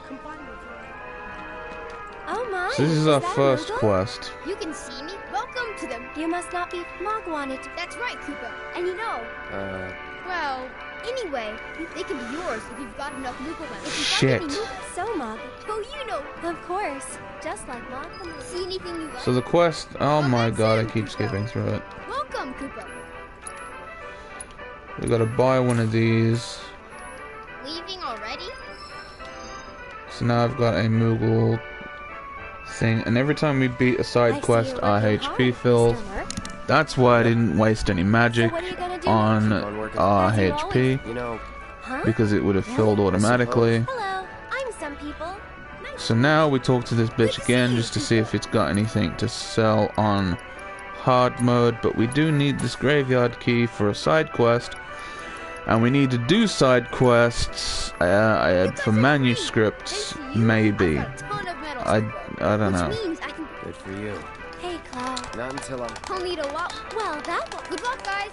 Oh my! So this is our that a first Moogle? quest. You can see me. Welcome to the... You must not be Mog wanted. That's right, Koopa. And you know, well, anyway, they can be yours if you've got enough Moogle members. Shit. So Mog. Oh, you know. Of course. Just like Mog the Moogle. See anything you like? So the quest. Oh my god! I keep skipping through it. Welcome, Koopa. We gotta buy one of these. Leaving already? So now I've got a Moogle thing, and every time we beat a side quest, our HP fills. That's why I didn't waste any magic on our HP, You know, because it would have filled automatically. Hello, I'm some people. So now we talk to this bitch again just to see if it's got anything to sell on hard mode, but we do need this graveyard key for a side quest, and we need to do side quests for manuscripts, maybe. I don't know. good for you. Hey, Cloud. Not until I'm... I'll need a lot. Well, that one. Good luck, guys.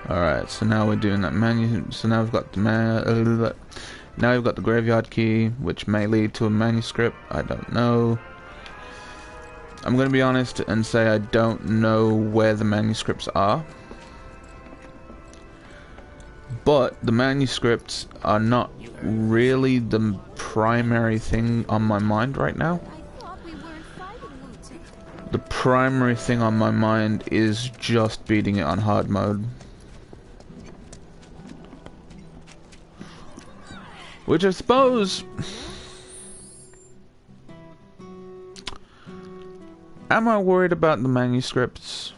Alright, so now we're doing that so now we've got the now we've got the graveyard key, which may lead to a manuscript. I don't know. I'm gonna be honest and say I don't know where the manuscripts are. But the manuscripts are not really the primary thing on my mind right now. The primary thing on my mind is just beating it on hard mode. Which I suppose... Am I worried about the manuscripts?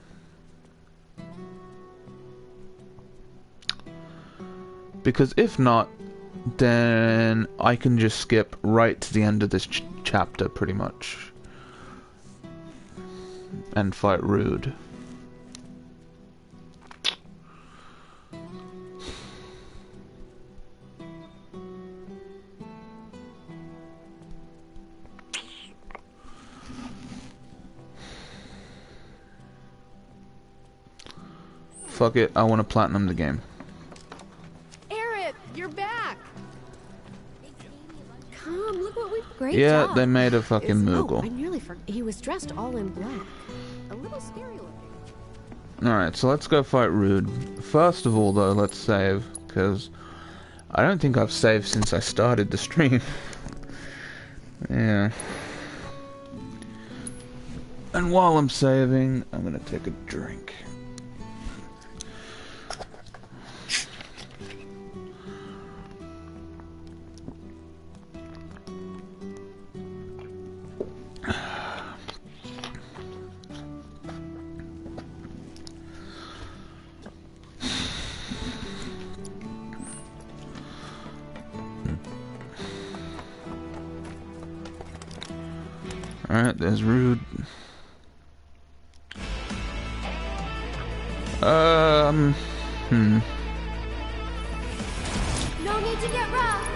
Because if not, then I can just skip right to the end of this chapter, pretty much. And fight Rude. Fuck it, I want to platinum the game. Aerith, you're back. Come, look what we... Great Yeah, job. they made a fucking Moogle. I nearly forgot. He was dressed all in black. A little scary looking. Alright, so let's go fight Rude. First of all, though, let's save, because I don't think I've saved since I started the stream. Yeah. And while I'm saving, I'm gonna take a drink. there's Rude. No need to get rough.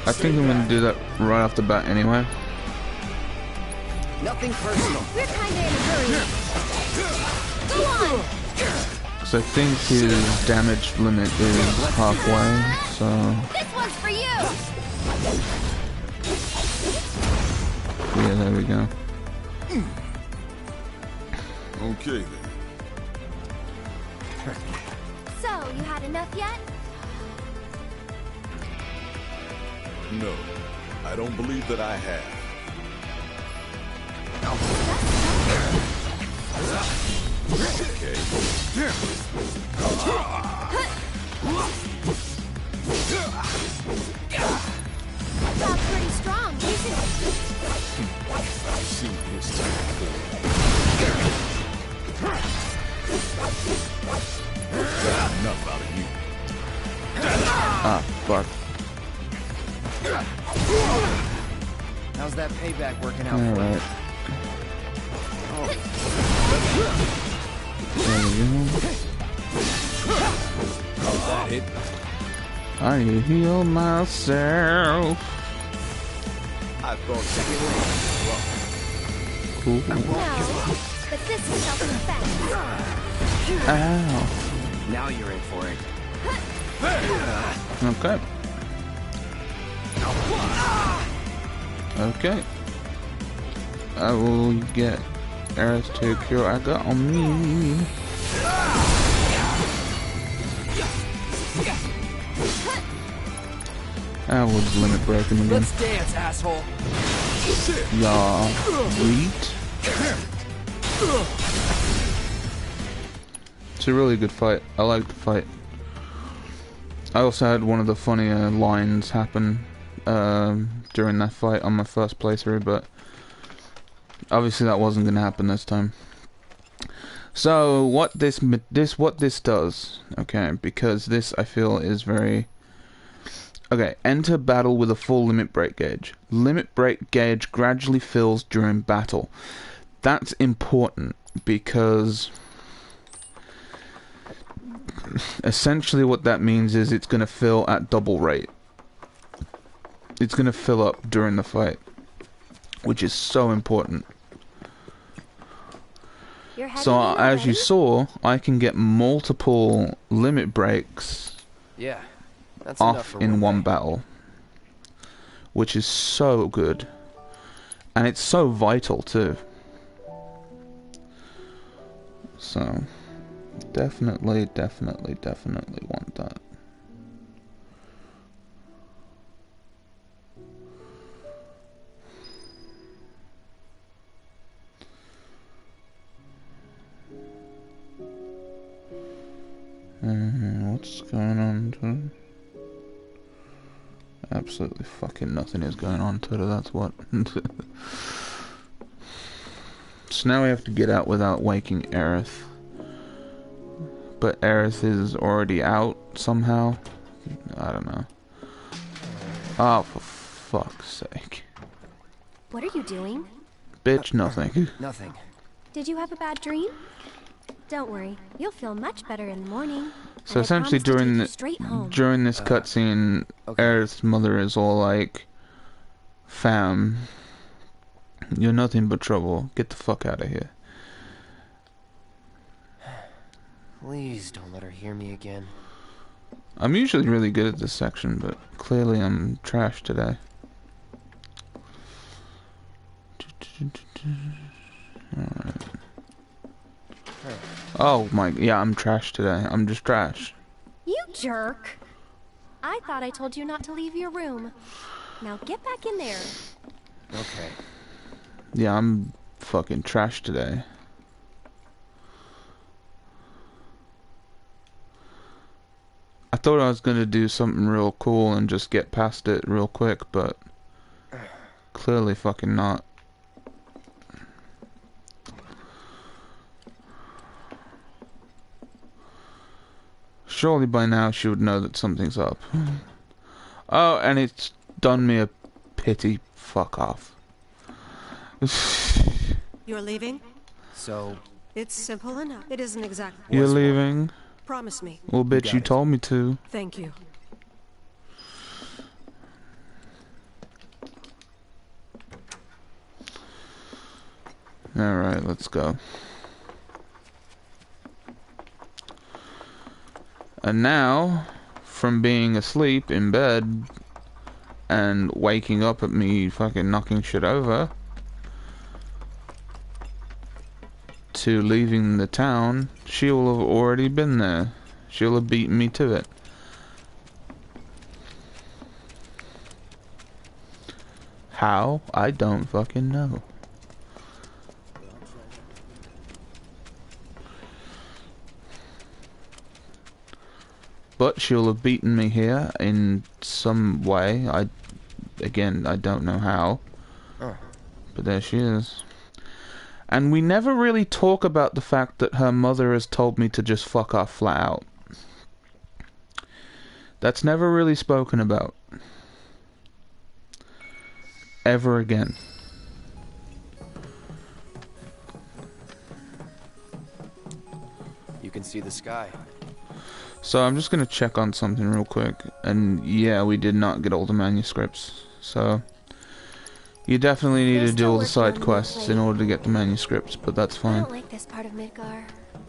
I think I'm gonna do that right off the bat anyway. Nothing personal. We're kinda in a hurry. Go on. So I think his damage limit is halfway, so... This one's for you. Yeah, there we go. Okay then. So, you had enough yet? No, I don't believe that I have. Okay. That's pretty strong, isn't it? I've seen his type before. Got enough out of you. Ah, fuck. How's that payback working out for Alright. you? There we go. That hit. I heal myself. I thought Cool. No, but this is self-defense. Ow. Now you're in for it. Okay. Okay. I will get Aerith to cure I got on me. I was limit breaking again. Let's dance, asshole. Yeah. Yeet. It's a really good fight. I like the fight. I also had one of the funnier lines happen during that fight on my first playthrough, but obviously that wasn't going to happen this time. So what this does, okay, because this I feel is very okay. Enter battle with a full limit break gauge. Limit break gauge gradually fills during battle. That's important because essentially what that means is it's going to fill at double rate. It's going to fill up during the fight, which is so important. So as you saw, I can get multiple limit breaks off in one battle, which is so good, and it's so vital too. So definitely want that. What's going on, too? Absolutely fucking nothing is going on, Toto, that's what. So now we have to get out without waking Aerith. But Aerith is already out somehow. I don't know. Oh, for fuck's sake. What are you doing? Bitch, nothing. Nothing. Did you have a bad dream? Don't worry, you'll feel much better in the morning. So essentially during this cutscene, Aerith's mother is all like, "Fam, you're nothing but trouble. Get the fuck out of here." Please don't let her hear me again. I'm usually really good at this section, but clearly I'm trash today. Alright. Oh my, yeah, I'm trash today. I'm just trash. You jerk! I thought I told you not to leave your room. Now get back in there. Okay. Yeah, I'm fucking trash today. I thought I was gonna do something real cool and just get past it real quick, but clearly fucking not. Surely by now she would know that something's up. Oh, and it's done me a pity fuck off. You're leaving? So... It's simple enough. It isn't exactly... You're leaving? Promise me. Well, bitch, you told me to. Thank you. Alright, let's go. And now, from being asleep in bed and waking up at me fucking knocking shit over, to leaving the town, she will have already been there. She'll have beaten me to it. How? I don't fucking know. But she'll have beaten me here in some way. Again, I don't know how. But there she is. And we never really talk about the fact that her mother has told me to just fuck off flat out. That's never really spoken about. Ever again. You can see the sky. So I'm just gonna check on something real quick. And yeah, we did not get all the manuscripts. So... you definitely need to do all the side quests in order to get the manuscripts, but that's fine. I don't like this part of Midgar.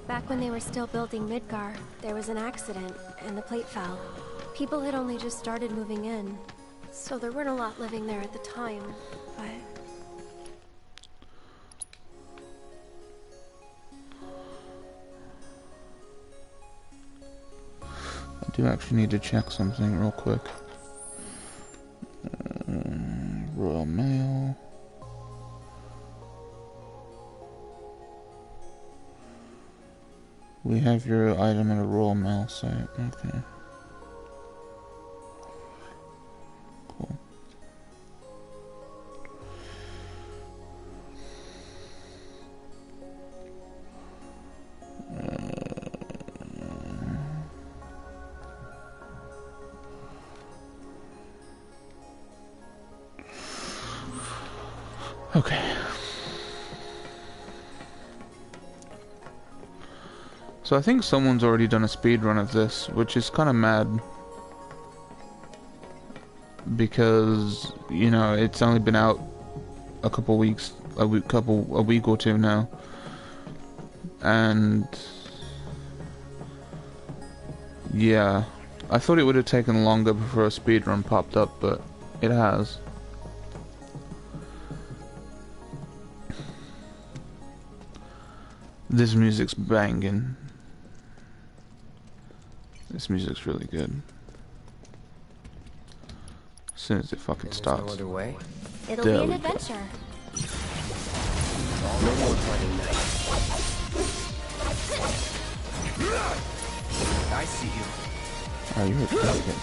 Back when they were still building Midgar, there was an accident, and the plate fell. People had only just started moving in, so there weren't a lot living there at the time, but... I do actually need to check something real quick. Royal Mail. We have your item at a Royal Mail site. Okay. Cool. Okay. So I think someone's already done a speedrun of this, which is kind of mad. Because, you know, it's only been out a couple weeks, a week or two now. And... yeah. I thought it would have taken longer before a speedrun popped up, but it has. This music's banging. This music's really good. As soon as it fucking starts. No other way? It'll be an adventure. No more fighting night. I see you. Oh, you're a delicate.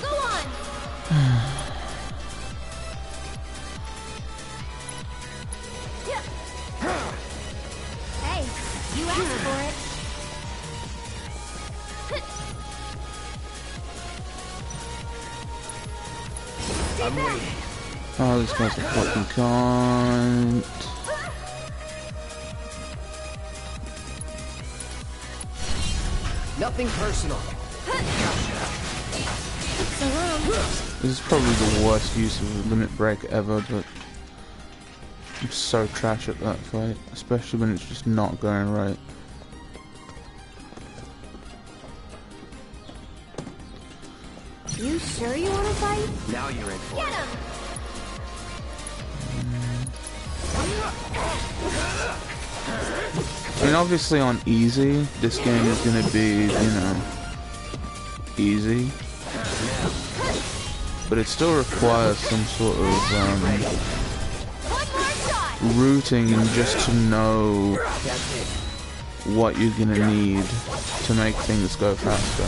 Go on! Hey, you asked for it. I'm waiting. Oh, this guy's a fucking cunt. Nothing personal. This is probably the worst use of a limit break ever, but I'm so trash at that fight, especially when it's just not going right. You sure you want to fight? Now you're in for it. Get him! I mean, obviously on easy, this game is going to be, you know, easy. But it still requires some sort of routing and just to know what you're going to need to make things go faster.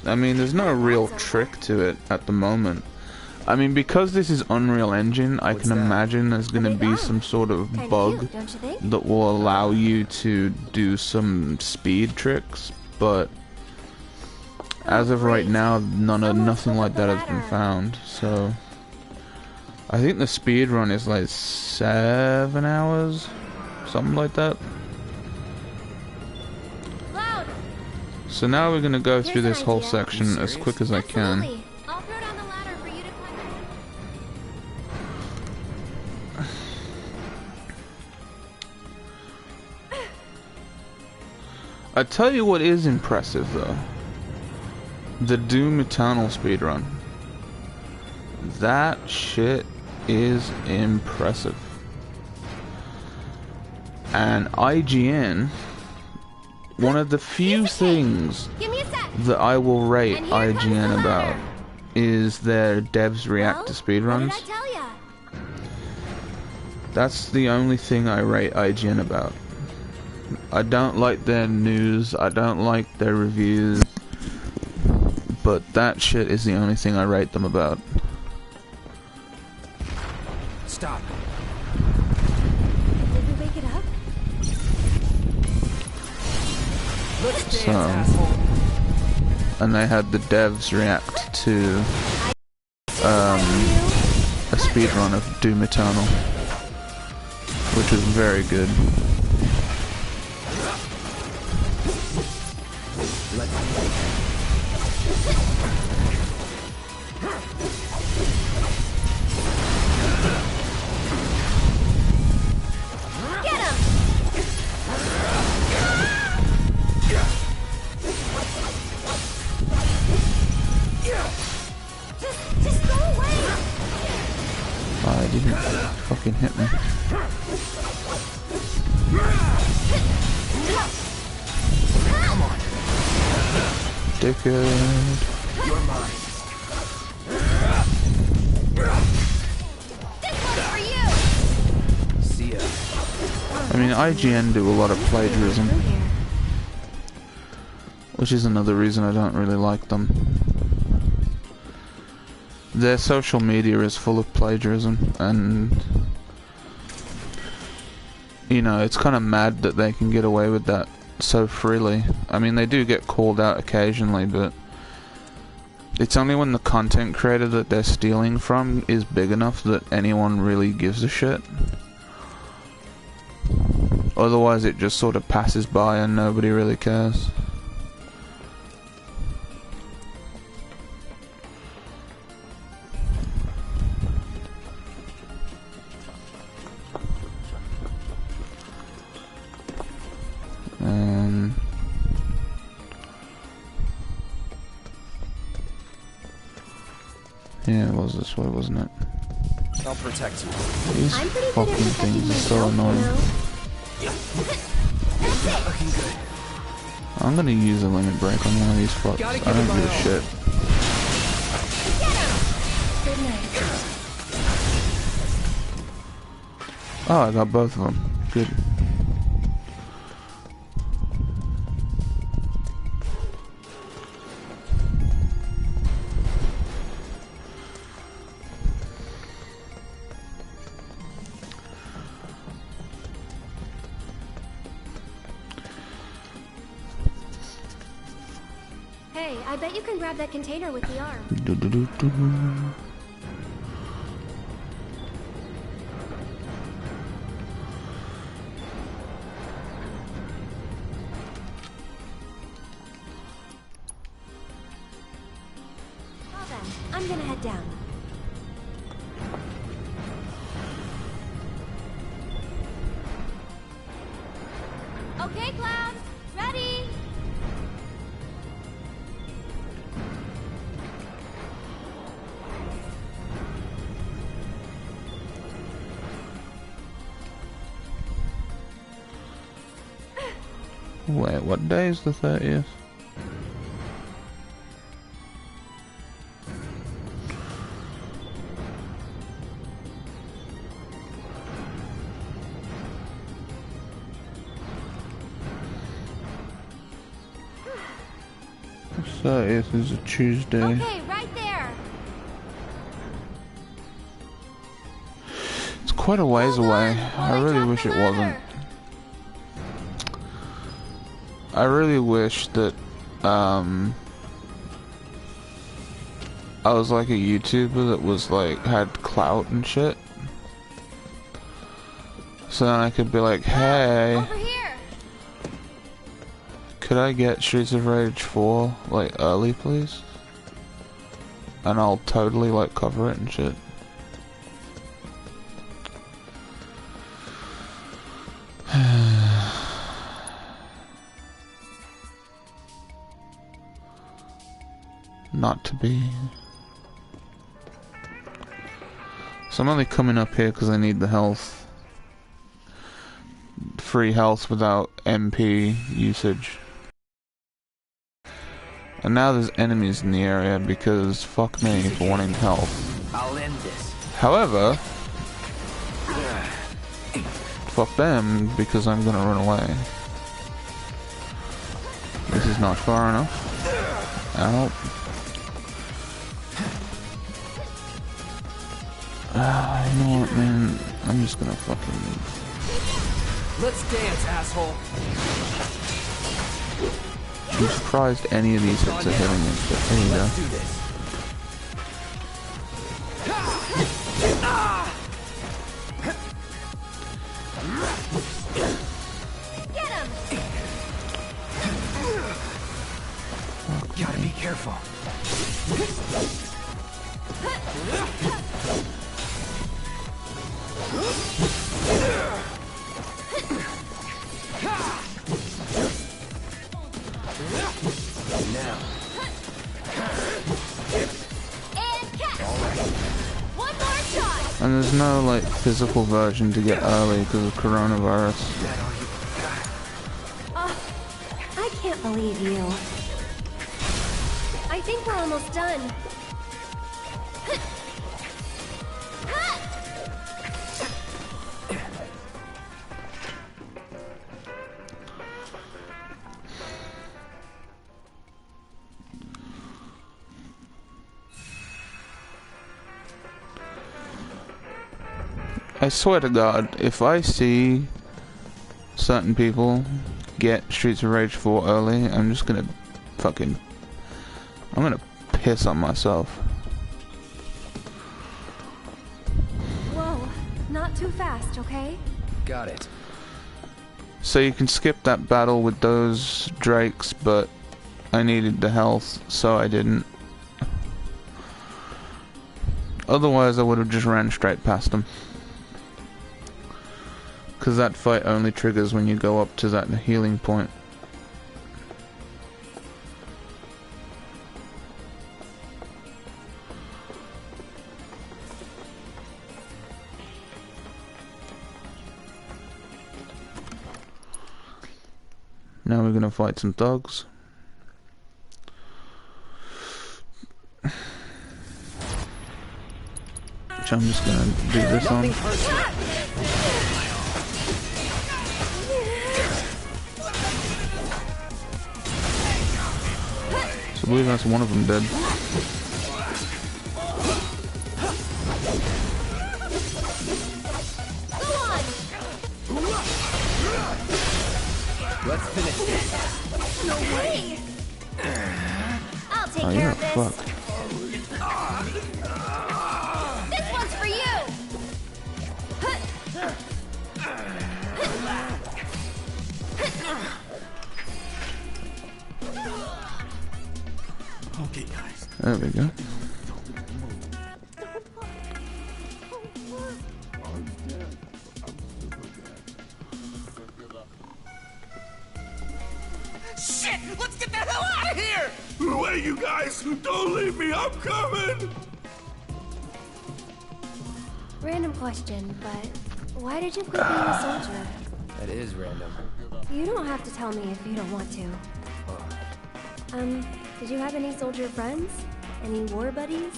I mean, there's no real trick to it at the moment. I mean, because this is Unreal Engine, I can imagine there's going to be some sort of bug that will allow you to do some speed tricks, but as of right now, nothing like that has been found. So I think the speed run is like 7 hours, something like that. So now we're gonna go through this whole section as quick as I can. I'll throw down the ladder for you to climb. I tell you what is impressive though. The Doom Eternal speedrun. That shit is impressive. And IGN, one of the few things that I will rate IGN about is their devs react to speedruns. That's the only thing I rate IGN about. I don't like their news, I don't like their reviews, but that shit is the only thing I rate them about. Stop. Did we wake it up? Let's So, dance, asshole. and they had the devs react to a speedrun of Doom Eternal, which was very good. I didn't fucking hit me. Come on. Dickhead. You're mine. This one's for you. See ya. I mean, IGN do a lot of plagiarism, which is another reason I don't really like them. Their social media is full of plagiarism, and you know, it's kind of mad that they can get away with that so freely. I mean, they do get called out occasionally, but it's only when the content creator that they're stealing from is big enough that anyone really gives a shit. Otherwise it just sort of passes by and nobody really cares. Yeah, it was this way, wasn't it? I'll protect you. These fucking things are so annoying. Looking good. I'm gonna use a limit break on one of these fucks. I don't give a shit. Oh, I got both of them. Good. Hey, I bet you can grab that container with the arm. Well then, I'm gonna head down. Okay, Cloud, ready? Wait, what day is the 30th? The 30th is a Tuesday. Okay, right there. It's quite a ways away. I really wish it wasn't. I really wish that I was like a YouTuber that was like had clout and shit. So then I could be like, hey, Over here. could I get Streets of Rage 4 like early please? And I'll totally like cover it and shit. Not to be. So I'm only coming up here because I need the health. Free health without MP usage. And now there's enemies in the area because fuck me for wanting health. I'll end this. However, fuck them because I'm gonna run away. This is not far enough. Ow. You know what, man? I'm just gonna fucking... Let's dance, asshole. I'm surprised any of these hits are hitting me, but there you go. Let's do this. Get him! Gotta be careful. Now. And catch! One more shot! And there's no, like, physical version to get early because of coronavirus. Oh, I can't believe you. I think we're almost done. I swear to God, if I see certain people get Streets of Rage 4 early, I'm just gonna fucking... I'm gonna piss on myself. Whoa, not too fast, okay? Got it. So you can skip that battle with those drakes, but I needed the health, so I didn't. Otherwise I would have just ran straight past them. Because that fight only triggers when you go up to that healing point. Now we're gonna fight some thugs. Which I'm just gonna do this on. So I believe that's one of them dead. Let's finish this. No way! I'll take Oh, care you're a of this. fuck. This one's for you! Okay, guys. There we go. Shit! Let's get the hell out of here! Wait, you guys! Don't leave me! I'm coming! Random question, but why did you quit being a soldier? That is random. You don't have to tell me if you don't want to. Did you have any soldier friends? Any war buddies?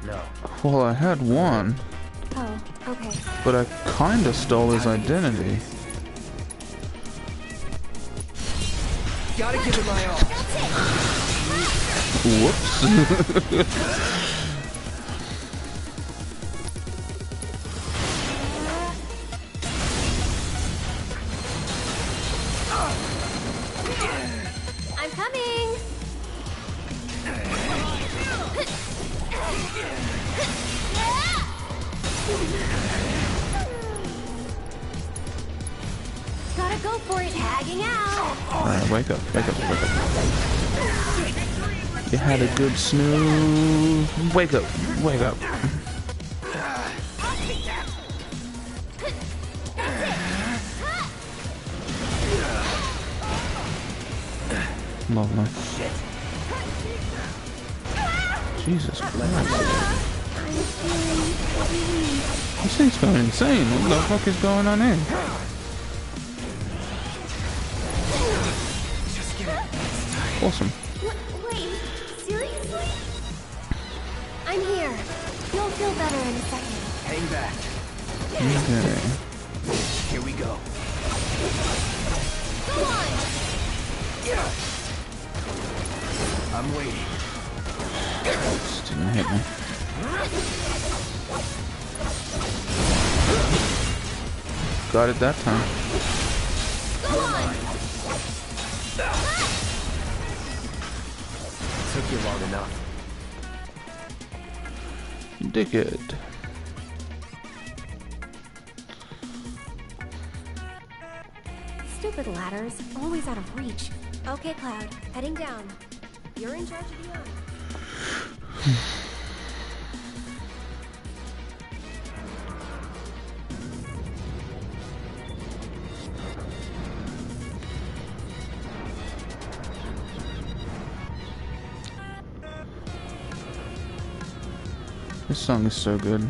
No. Well, I had one, Oh, okay. but I kinda stole his identity. Gotta give it my all. Whoops. I'm coming! Gotta go for it. Tagging out. Alright, wake up, wake up, wake up. You had a good snooze. Wake up, wake up. Lovely. Jesus Christ. This thing's going insane. What the fuck is going on here? Awesome. Wait, seriously? I'm here. You'll feel better in a second. Hang back. Okay. Here we go. Go on! I'm waiting. Just didn't hit me. Got it that time. Go on! Took you long enough. Dickhead. Stupid ladders, always out of reach. Okay, Cloud, heading down. You're in charge of the army. This song is so good.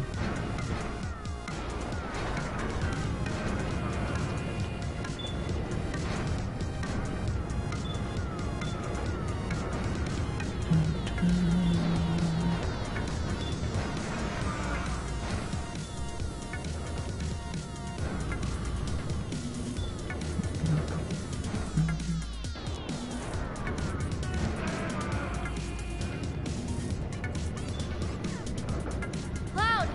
Cloud!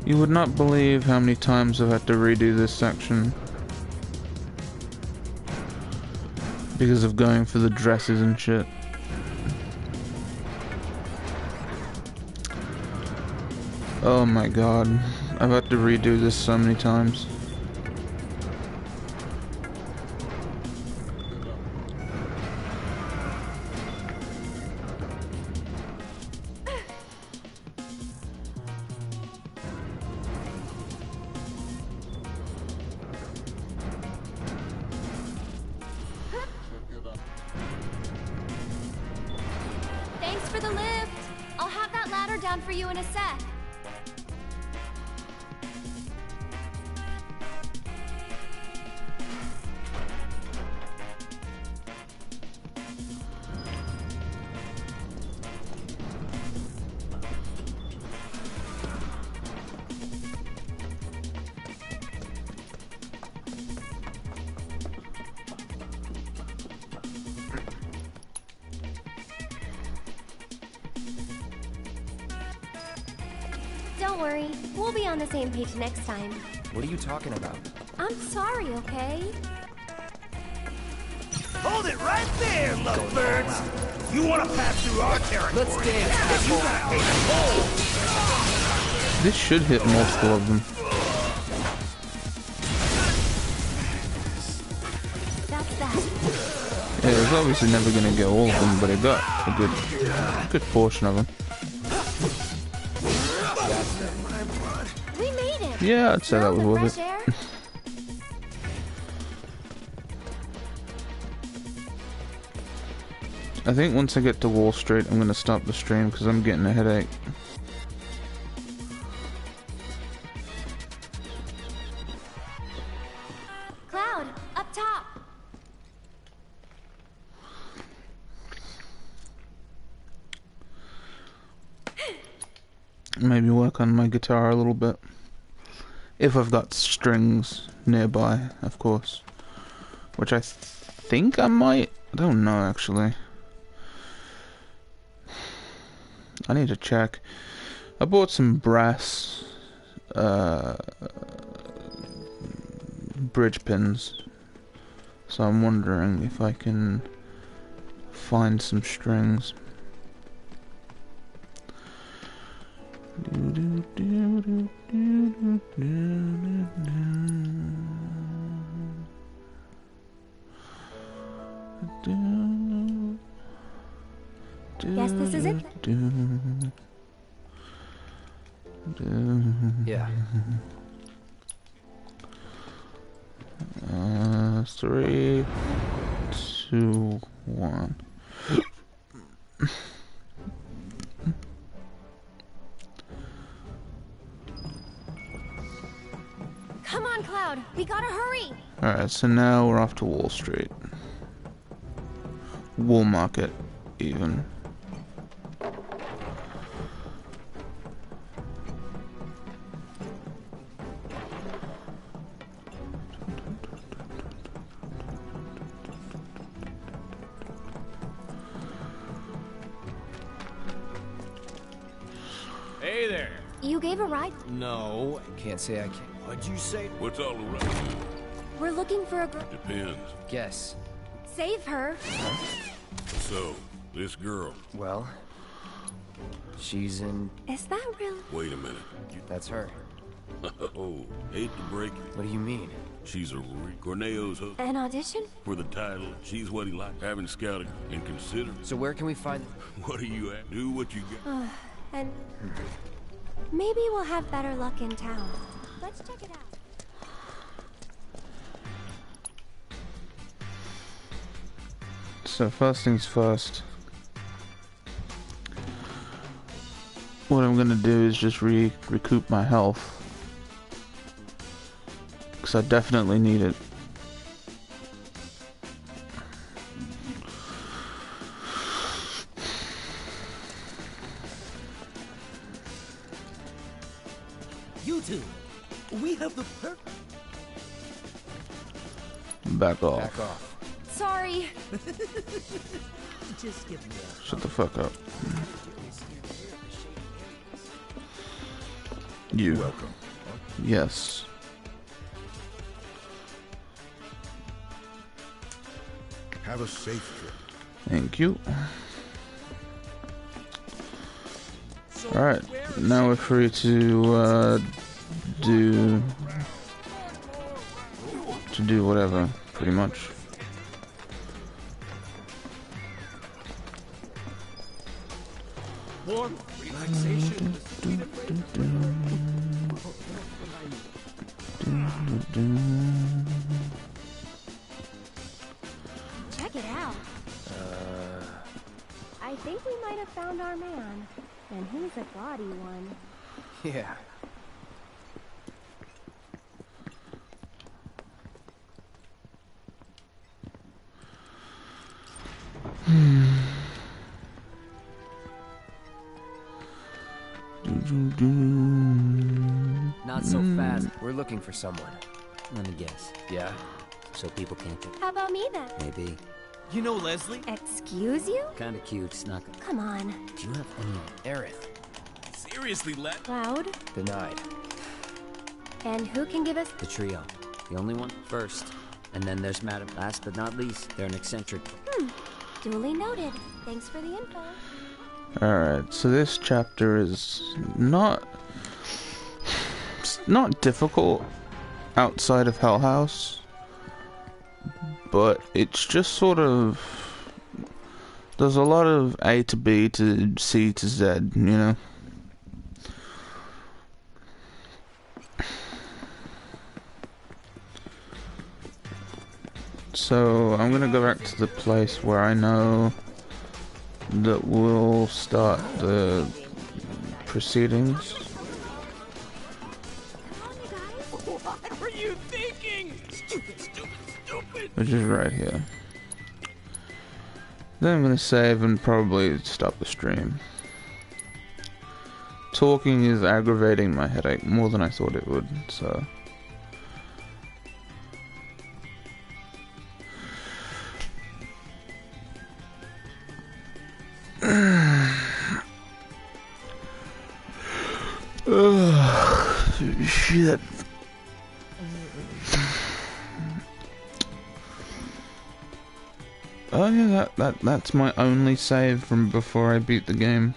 You would not believe how many times I've had to redo this section because of going for the dresses and shit. Oh my god, I've had to redo this so many times. Thanks for the lift. I'll have that ladder down for you in a sec. Don't worry, we'll be on the same page next time. What are you talking about? I'm sorry, okay? Hold it right there, lovebirds! You want to pass through our territory? Let's dance. You gotta pay the toll! This should hit multiple of them. That's that. Yeah, it was obviously never gonna get all of them, but it got a good portion of them. We made it. Yeah, I'd say that was worth Fresh it. air? I think once I get to Wall Street, I'm gonna stop the stream because I'm getting a headache. Cloud, up top. Maybe work on my guitar a little bit. If I've got strings nearby, of course. Which I think I might. I don't know, actually. I need to check. I bought some brass bridge pins. So I'm wondering if I can find some strings. Guess this is it? Yeah. 3, 2, 1. Come on, Cloud. We gotta hurry. Alright, so now we're off to Wall Street. Wall Market, even. Hey there. You gave a ride? No. Can't say I can. What'd you say? What's all around? We're looking for a girl. Depends. Guess. Save her. So, this girl. Well, she's in... Is that real? Wait a minute. That's her. Oh, hate to break it. What do you mean? She's a Corneo's hook. An audition? For the title, she's what he likes. Having scouted and considered. So where can we find... What are you at? Do what you got. And maybe we'll have better luck in town. Let's check it out. So first things first. What I'm gonna do is just recoup my health. Because I definitely need it. You two, we have the Back off. Back off. Sorry. Just give me a... Shut the fuck up. You. Welcome. Yes. Have a safe trip. Thank you. Alright, now we're free to do whatever, pretty much. Warm relaxation. Check it out. I think we might have found our man. And he's a gaudy one. Yeah. Not so fast. We're looking for someone. Let me guess. Yeah? So people can't get... How about me then? Maybe. You know Leslie? Excuse you? Kinda cute, snuck. Come on. Do you have any... Aerith. Seriously, Cloud? Denied. And who can give us... The trio. The only one? First. And then there's Madam. Last but not least, they're an eccentric. Duly noted. Thanks for the info. Alright, so this chapter is not difficult outside of Hell House, but it's just sort of, there's a lot of A to B to C to Z, you know? So I'm gonna go back to the place where I know that we'll start the proceedings. What were you thinking? Stupid, stupid, stupid. Which is right here. Then I'm gonna save and probably stop the stream. Talking is aggravating my headache more than I thought it would, so... Shit. Oh yeah, that's my only save from before I beat the game.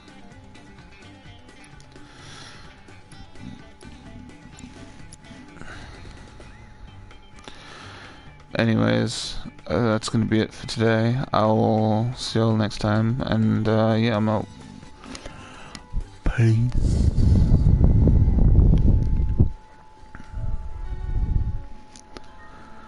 Anyways, that's gonna be it for today. I'll see you all next time, and yeah, I'm out. Peace.